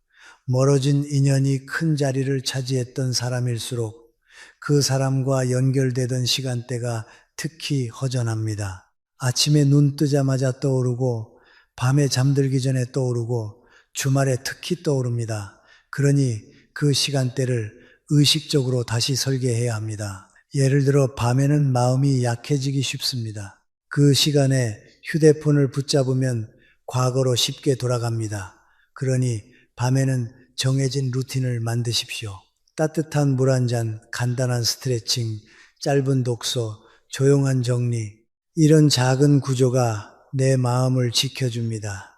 멀어진 인연이 큰 자리를 차지했던 사람일수록 그 사람과 연결되던 시간대가 특히 허전합니다. 아침에 눈 뜨자마자 떠오르고 밤에 잠들기 전에 떠오르고 주말에 특히 떠오릅니다. 그러니 그 시간대를 의식적으로 다시 설계해야 합니다. 예를 들어 밤에는 마음이 약해지기 쉽습니다. 그 시간에 휴대폰을 붙잡으면 과거로 쉽게 돌아갑니다. 그러니 밤에는 정해진 루틴을 만드십시오. 따뜻한 물 한 잔, 간단한 스트레칭, 짧은 독서, 조용한 정리, 이런 작은 구조가 내 마음을 지켜줍니다.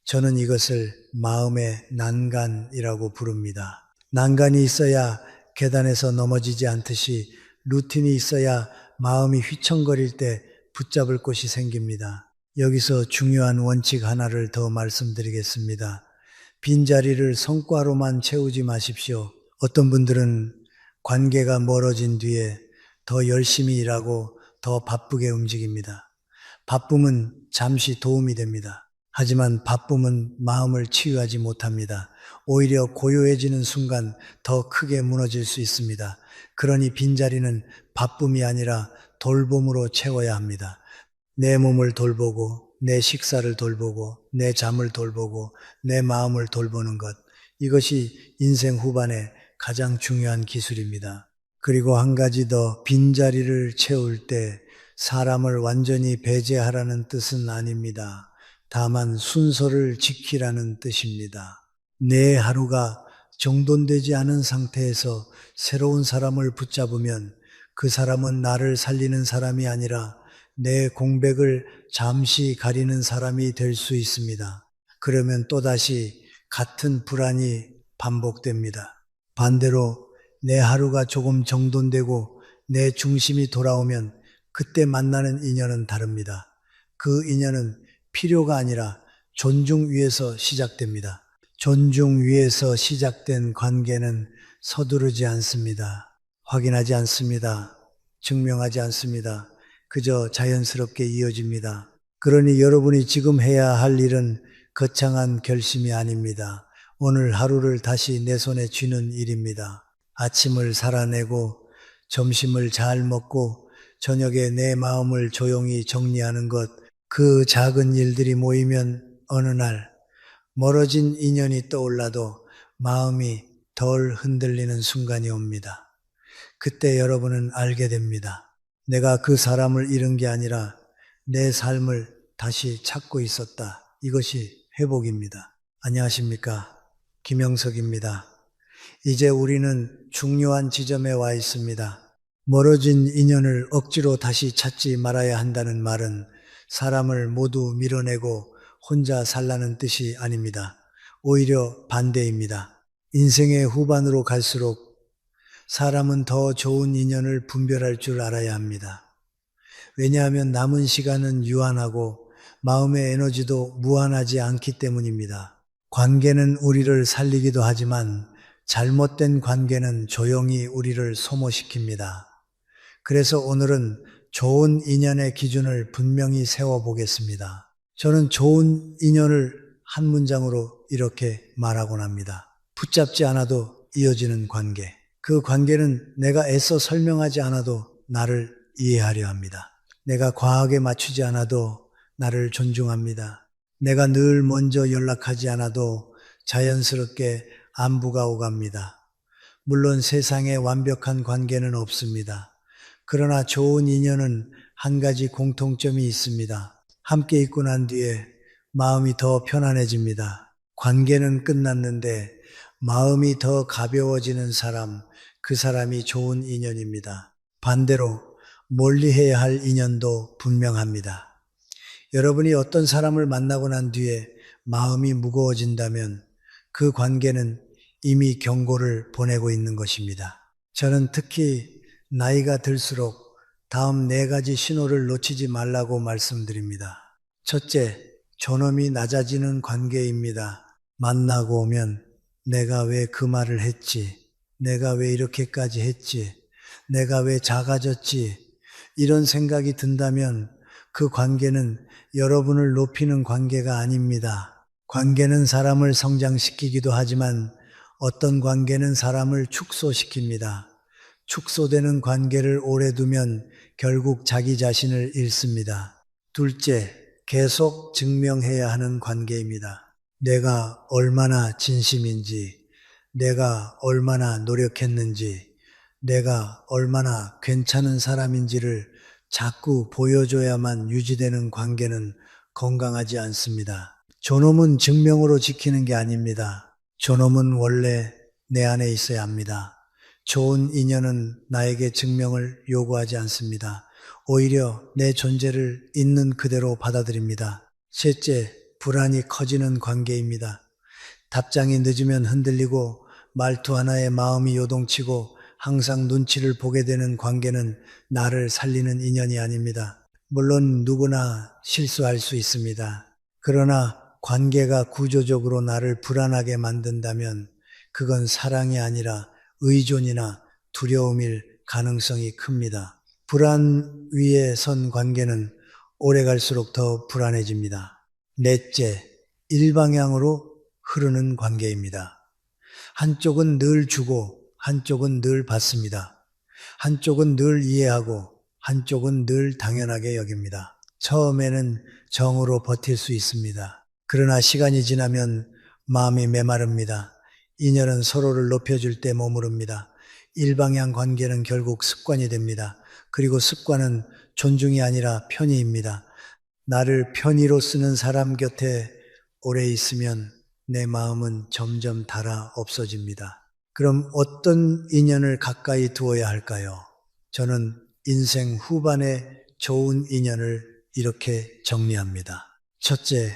저는 이것을 마음의 난간이라고 부릅니다. 난간이 있어야 계단에서 넘어지지 않듯이 루틴이 있어야 마음이 휘청거릴 때 붙잡을 곳이 생깁니다. 여기서 중요한 원칙 하나를 더 말씀드리겠습니다. 빈자리를 성과로만 채우지 마십시오. 어떤 분들은 관계가 멀어진 뒤에 더 열심히 일하고 더 바쁘게 움직입니다. 바쁨은 잠시 도움이 됩니다. 하지만 바쁨은 마음을 치유하지 못합니다. 오히려 고요해지는 순간 더 크게 무너질 수 있습니다. 그러니 빈자리는 바쁨이 아니라 돌봄으로 채워야 합니다. 내 몸을 돌보고, 내 식사를 돌보고, 내 잠을 돌보고, 내 마음을 돌보는 것. 이것이 인생 후반에 가장 중요한 기술입니다. 그리고 한 가지 더, 빈자리를 채울 때 사람을 완전히 배제하라는 뜻은 아닙니다. 다만 순서를 지키라는 뜻입니다. 내 하루가 정돈되지 않은 상태에서 새로운 사람을 붙잡으면 그 사람은 나를 살리는 사람이 아니라 내 공백을 잠시 가리는 사람이 될 수 있습니다. 그러면 또다시 같은 불안이 반복됩니다. 반대로 내 하루가 조금 정돈되고 내 중심이 돌아오면 그때 만나는 인연은 다릅니다. 그 인연은 필요가 아니라 존중 위에서 시작됩니다. 존중 위에서 시작된 관계는 서두르지 않습니다. 확인하지 않습니다. 증명하지 않습니다. 그저 자연스럽게 이어집니다. 그러니 여러분이 지금 해야 할 일은 거창한 결심이 아닙니다. 오늘 하루를 다시 내 손에 쥐는 일입니다. 아침을 살아내고 점심을 잘 먹고 저녁에 내 마음을 조용히 정리하는 것, 그 작은 일들이 모이면 어느 날 멀어진 인연이 떠올라도 마음이 덜 흔들리는 순간이 옵니다. 그때 여러분은 알게 됩니다. 내가 그 사람을 잃은 게 아니라 내 삶을 다시 찾고 있었다. 이것이 회복입니다. 안녕하십니까? 김영석입니다. 이제 우리는 중요한 지점에 와 있습니다. 멀어진 인연을 억지로 다시 찾지 말아야 한다는 말은 사람을 모두 밀어내고 혼자 살라는 뜻이 아닙니다. 오히려 반대입니다. 인생의 후반으로 갈수록 사람은 더 좋은 인연을 분별할 줄 알아야 합니다. 왜냐하면 남은 시간은 유한하고 마음의 에너지도 무한하지 않기 때문입니다. 관계는 우리를 살리기도 하지만 잘못된 관계는 조용히 우리를 소모시킵니다. 그래서 오늘은 좋은 인연의 기준을 분명히 세워보겠습니다. 저는 좋은 인연을 한 문장으로 이렇게 말하곤 합니다. 붙잡지 않아도 이어지는 관계. 그 관계는 내가 애써 설명하지 않아도 나를 이해하려 합니다. 내가 과하게 맞추지 않아도 나를 존중합니다. 내가 늘 먼저 연락하지 않아도 자연스럽게 안부가 오갑니다. 물론 세상에 완벽한 관계는 없습니다. 그러나 좋은 인연은 한 가지 공통점이 있습니다. 함께 있고 난 뒤에 마음이 더 편안해집니다. 관계는 끝났는데 마음이 더 가벼워지는 사람, 그 사람이 좋은 인연입니다. 반대로 멀리해야 할 인연도 분명합니다. 여러분이 어떤 사람을 만나고 난 뒤에 마음이 무거워진다면 그 관계는 이미 경고를 보내고 있는 것입니다. 저는 특히 나이가 들수록 다음 4가지 신호를 놓치지 말라고 말씀드립니다. 첫째, 존엄이 낮아지는 관계입니다. 만나고 오면 내가 왜 그 말을 했지? 내가 왜 이렇게까지 했지? 내가 왜 작아졌지? 이런 생각이 든다면 그 관계는 여러분을 높이는 관계가 아닙니다. 관계는 사람을 성장시키기도 하지만 어떤 관계는 사람을 축소시킵니다. 축소되는 관계를 오래 두면 결국 자기 자신을 잃습니다. 둘째, 계속 증명해야 하는 관계입니다. 내가 얼마나 진심인지, 내가 얼마나 노력했는지, 내가 얼마나 괜찮은 사람인지를 자꾸 보여줘야만 유지되는 관계는 건강하지 않습니다. 존엄은 증명으로 지키는 게 아닙니다. 존엄은 원래 내 안에 있어야 합니다. 좋은 인연은 나에게 증명을 요구하지 않습니다. 오히려 내 존재를 있는 그대로 받아들입니다. 셋째, 불안이 커지는 관계입니다. 답장이 늦으면 흔들리고 말투 하나에 마음이 요동치고 항상 눈치를 보게 되는 관계는 나를 살리는 인연이 아닙니다. 물론 누구나 실수할 수 있습니다. 그러나 관계가 구조적으로 나를 불안하게 만든다면 그건 사랑이 아니라 의존이나 두려움일 가능성이 큽니다. 불안 위에 선 관계는 오래 갈수록 더 불안해집니다. 넷째, 일방향으로 흐르는 관계입니다. 한쪽은 늘 주고 한쪽은 늘 받습니다. 한쪽은 늘 이해하고 한쪽은 늘 당연하게 여깁니다. 처음에는 정으로 버틸 수 있습니다. 그러나 시간이 지나면 마음이 메마릅니다. 인연은 서로를 높여줄 때 머무릅니다. 일방향 관계는 결국 습관이 됩니다. 그리고 습관은 존중이 아니라 편의입니다. 나를 편의로 쓰는 사람 곁에 오래 있으면 내 마음은 점점 닳아 없어집니다. 그럼 어떤 인연을 가까이 두어야 할까요? 저는 인생 후반에 좋은 인연을 이렇게 정리합니다. 첫째,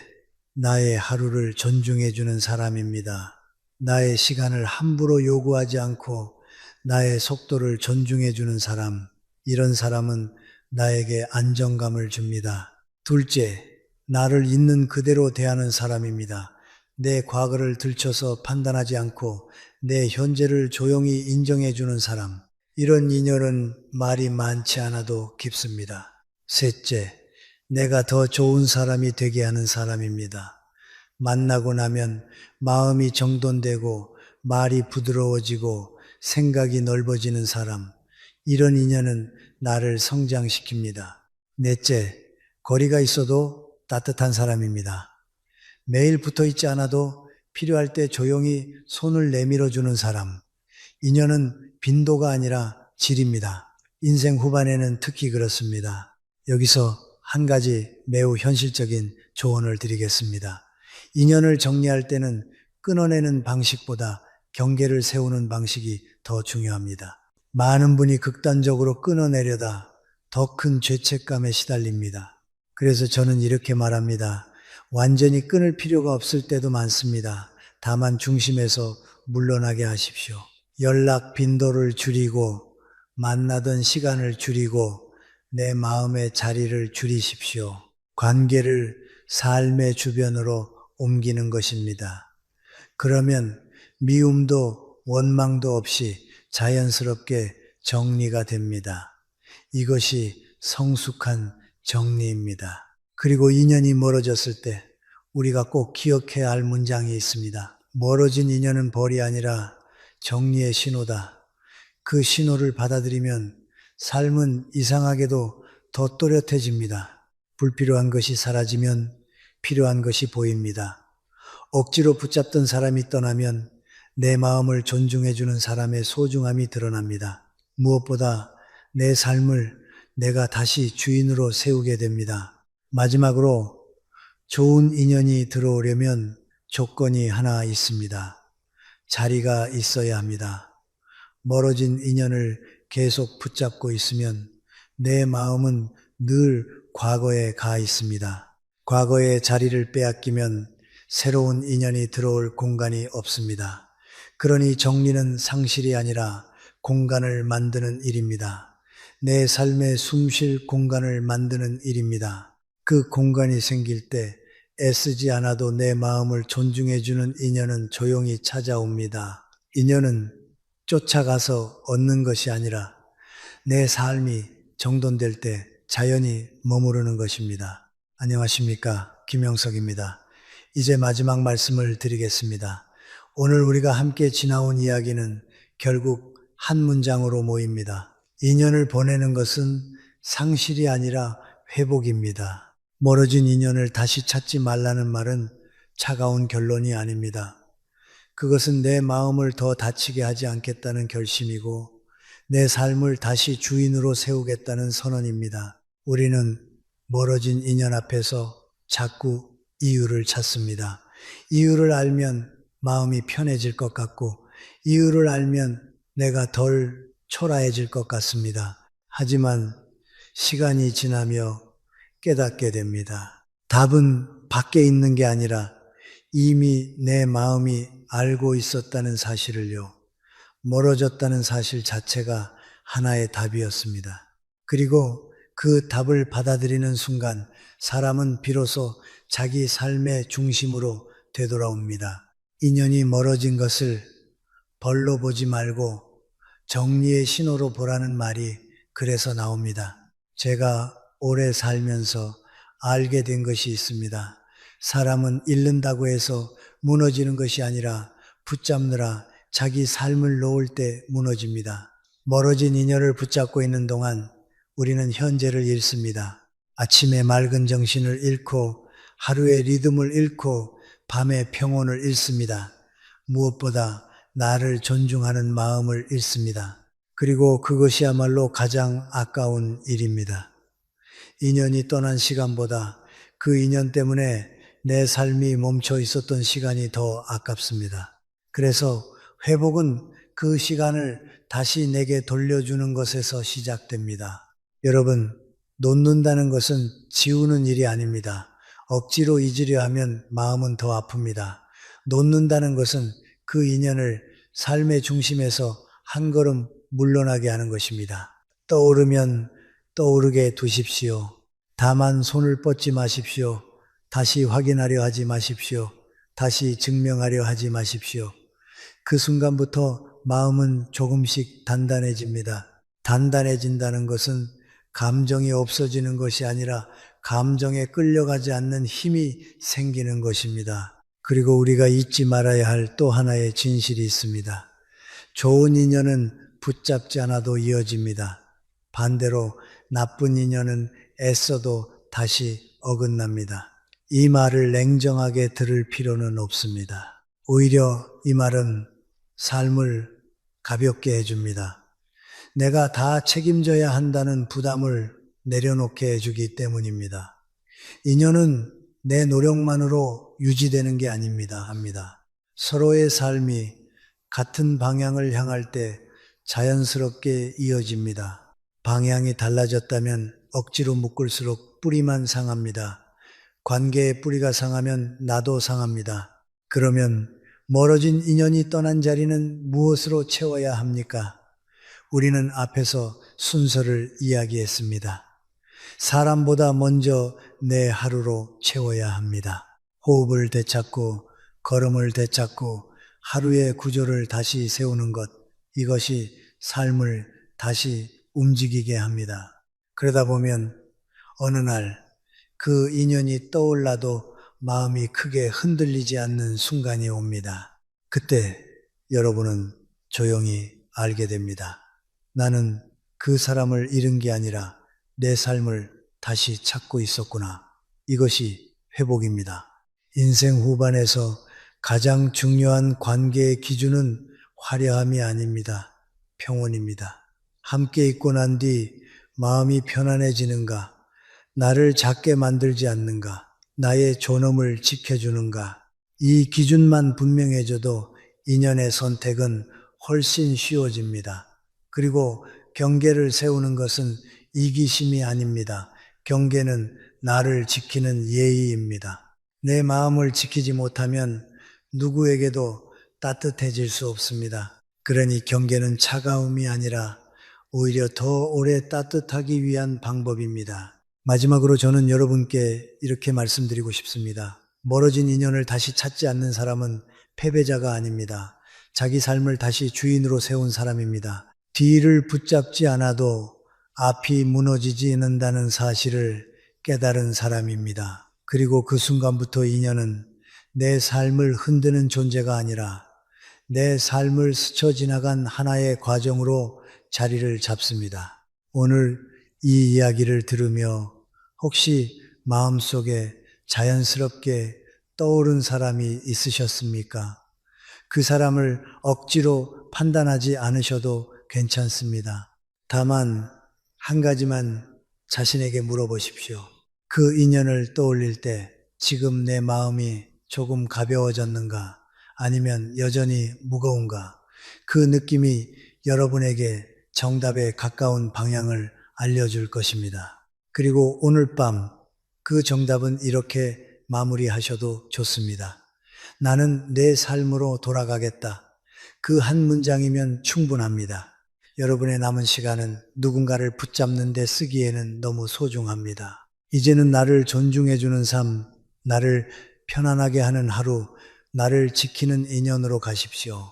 나의 하루를 존중해주는 사람입니다. 나의 시간을 함부로 요구하지 않고 나의 속도를 존중해주는 사람, 이런 사람은 나에게 안정감을 줍니다. 둘째, 나를 있는 그대로 대하는 사람입니다. 내 과거를 들춰서 판단하지 않고 내 현재를 조용히 인정해주는 사람, 이런 인연은 말이 많지 않아도 깊습니다. 셋째, 내가 더 좋은 사람이 되게 하는 사람입니다. 만나고 나면 마음이 정돈되고 말이 부드러워지고 생각이 넓어지는 사람, 이런 인연은 나를 성장시킵니다. 넷째, 거리가 있어도 따뜻한 사람입니다. 매일 붙어 있지 않아도 필요할 때 조용히 손을 내밀어 주는 사람. 인연은 빈도가 아니라 질입니다. 인생 후반에는 특히 그렇습니다. 여기서 한 가지 매우 현실적인 조언을 드리겠습니다. 인연을 정리할 때는 끊어내는 방식보다 경계를 세우는 방식이 더 중요합니다. 많은 분이 극단적으로 끊어내려다 더 큰 죄책감에 시달립니다. 그래서 저는 이렇게 말합니다. 완전히 끊을 필요가 없을 때도 많습니다. 다만 중심에서 물러나게 하십시오. 연락 빈도를 줄이고 만나던 시간을 줄이고 내 마음의 자리를 줄이십시오. 관계를 삶의 주변으로 옮기는 것입니다. 그러면 미움도 원망도 없이 자연스럽게 정리가 됩니다. 이것이 성숙한 정리입니다. 그리고 인연이 멀어졌을 때 우리가 꼭 기억해야 할 문장이 있습니다. 멀어진 인연은 벌이 아니라 정리의 신호다. 그 신호를 받아들이면 삶은 이상하게도 더 또렷해집니다. 불필요한 것이 사라지면 필요한 것이 보입니다. 억지로 붙잡던 사람이 떠나면 내 마음을 존중해주는 사람의 소중함이 드러납니다. 무엇보다 내 삶을 내가 다시 주인으로 세우게 됩니다. 마지막으로 좋은 인연이 들어오려면 조건이 하나 있습니다. 자리가 있어야 합니다. 멀어진 인연을 계속 붙잡고 있으면 내 마음은 늘 과거에 가 있습니다. 과거의 자리를 빼앗기면 새로운 인연이 들어올 공간이 없습니다. 그러니 정리는 상실이 아니라 공간을 만드는 일입니다. 내 삶에 숨쉴 공간을 만드는 일입니다. 그 공간이 생길 때 애쓰지 않아도 내 마음을 존중해주는 인연은 조용히 찾아옵니다. 인연은 쫓아가서 얻는 것이 아니라 내 삶이 정돈될 때 자연히 머무르는 것입니다. 안녕하십니까? 김영석입니다. 이제 마지막 말씀을 드리겠습니다. 오늘 우리가 함께 지나온 이야기는 결국 한 문장으로 모입니다. 인연을 보내는 것은 상실이 아니라 회복입니다. 멀어진 인연을 다시 찾지 말라는 말은 차가운 결론이 아닙니다. 그것은 내 마음을 더 다치게 하지 않겠다는 결심이고 내 삶을 다시 주인으로 세우겠다는 선언입니다. 우리는 멀어진 인연 앞에서 자꾸 이유를 찾습니다. 이유를 알면 마음이 편해질 것 같고 이유를 알면 내가 덜 초라해질 것 같습니다. 하지만 시간이 지나며 깨닫게 됩니다. 답은 밖에 있는 게 아니라 이미 내 마음이 알고 있었다는 사실을요. 멀어졌다는 사실 자체가 하나의 답이었습니다. 그리고 그 답을 받아들이는 순간 사람은 비로소 자기 삶의 중심으로 되돌아옵니다. 인연이 멀어진 것을 벌로 보지 말고 정리의 신호로 보라는 말이 그래서 나옵니다. 제가 오래 살면서 알게 된 것이 있습니다. 사람은 잃는다고 해서 무너지는 것이 아니라 붙잡느라 자기 삶을 놓을 때 무너집니다. 멀어진 인연을 붙잡고 있는 동안 우리는 현재를 잃습니다. 아침의 맑은 정신을 잃고 하루의 리듬을 잃고 밤의 평온을 잃습니다. 무엇보다 나를 존중하는 마음을 잃습니다. 그리고 그것이야말로 가장 아까운 일입니다. 인연이 떠난 시간보다 그 인연 때문에 내 삶이 멈춰 있었던 시간이 더 아깝습니다. 그래서 회복은 그 시간을 다시 내게 돌려주는 것에서 시작됩니다. 여러분, 놓는다는 것은 지우는 일이 아닙니다. 억지로 잊으려 하면 마음은 더 아픕니다. 놓는다는 것은 그 인연을 삶의 중심에서 한 걸음 물러나게 하는 것입니다. 떠오르면 떠오르게 두십시오. 다만 손을 뻗지 마십시오. 다시 확인하려 하지 마십시오. 다시 증명하려 하지 마십시오. 그 순간부터 마음은 조금씩 단단해집니다. 단단해진다는 것은 감정이 없어지는 것이 아니라 감정에 끌려가지 않는 힘이 생기는 것입니다. 그리고 우리가 잊지 말아야 할 또 하나의 진실이 있습니다. 좋은 인연은 붙잡지 않아도 이어집니다. 반대로 나쁜 인연은 애써도 다시 어긋납니다. 이 말을 냉정하게 들을 필요는 없습니다. 오히려 이 말은 삶을 가볍게 해줍니다. 내가 다 책임져야 한다는 부담을 내려놓게 해주기 때문입니다. 인연은 내 노력만으로 유지되는 게 합니다. 서로의 삶이 같은 방향을 향할 때 자연스럽게 이어집니다. 방향이 달라졌다면 억지로 묶을수록 뿌리만 상합니다. 관계의 뿌리가 상하면 나도 상합니다. 그러면 멀어진 인연이 떠난 자리는 무엇으로 채워야 합니까? 우리는 앞에서 순서를 이야기했습니다. 사람보다 먼저 내 하루로 채워야 합니다. 호흡을 되찾고 걸음을 되찾고 하루의 구조를 다시 세우는 것, 이것이 삶을 다시 움직이게 합니다. 그러다 보면 어느 날 그 인연이 떠올라도 마음이 크게 흔들리지 않는 순간이 옵니다. 그때 여러분은 조용히 알게 됩니다. 나는 그 사람을 잃은 게 아니라 내 삶을 다시 찾고 있었구나. 이것이 회복입니다. 인생 후반에서 가장 중요한 관계의 기준은 화려함이 아닙니다. 평온입니다. 함께 있고 난 뒤 마음이 편안해지는가, 나를 작게 만들지 않는가, 나의 존엄을 지켜주는가, 이 기준만 분명해져도 인연의 선택은 훨씬 쉬워집니다. 그리고 경계를 세우는 것은 이기심이 아닙니다. 경계는 나를 지키는 예의입니다. 내 마음을 지키지 못하면 누구에게도 따뜻해질 수 없습니다. 그러니 경계는 차가움이 아니라 오히려 더 오래 따뜻하기 위한 방법입니다. 마지막으로 저는 여러분께 이렇게 말씀드리고 싶습니다. 멀어진 인연을 다시 찾지 않는 사람은 패배자가 아닙니다. 자기 삶을 다시 주인으로 세운 사람입니다. 뒤를 붙잡지 않아도 앞이 무너지지 않는다는 사실을 깨달은 사람입니다. 그리고 그 순간부터 인연은 내 삶을 흔드는 존재가 아니라 내 삶을 스쳐 지나간 하나의 과정으로 자리를 잡습니다. 오늘 이 이야기를 들으며 혹시 마음속에 자연스럽게 떠오른 사람이 있으셨습니까? 그 사람을 억지로 판단하지 않으셔도 괜찮습니다. 다만 한 가지만 자신에게 물어보십시오. 그 인연을 떠올릴 때 지금 내 마음이 조금 가벼워졌는가? 아니면 여전히 무거운가? 그 느낌이 여러분에게 정답에 가까운 방향을 알려줄 것입니다. 그리고 오늘 밤 그 정답은 이렇게 마무리하셔도 좋습니다. 나는 내 삶으로 돌아가겠다. 그 한 문장이면 충분합니다. 여러분의 남은 시간은 누군가를 붙잡는 데 쓰기에는 너무 소중합니다. 이제는 나를 존중해주는 삶, 나를 편안하게 하는 하루, 나를 지키는 인연으로 가십시오.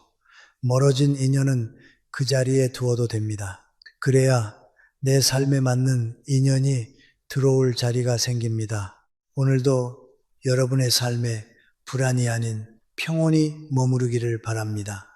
멀어진 인연은 그 자리에 두어도 됩니다. 그래야 내 삶에 맞는 인연이 들어올 자리가 생깁니다. 오늘도 여러분의 삶에 불안이 아닌 평온이 머무르기를 바랍니다.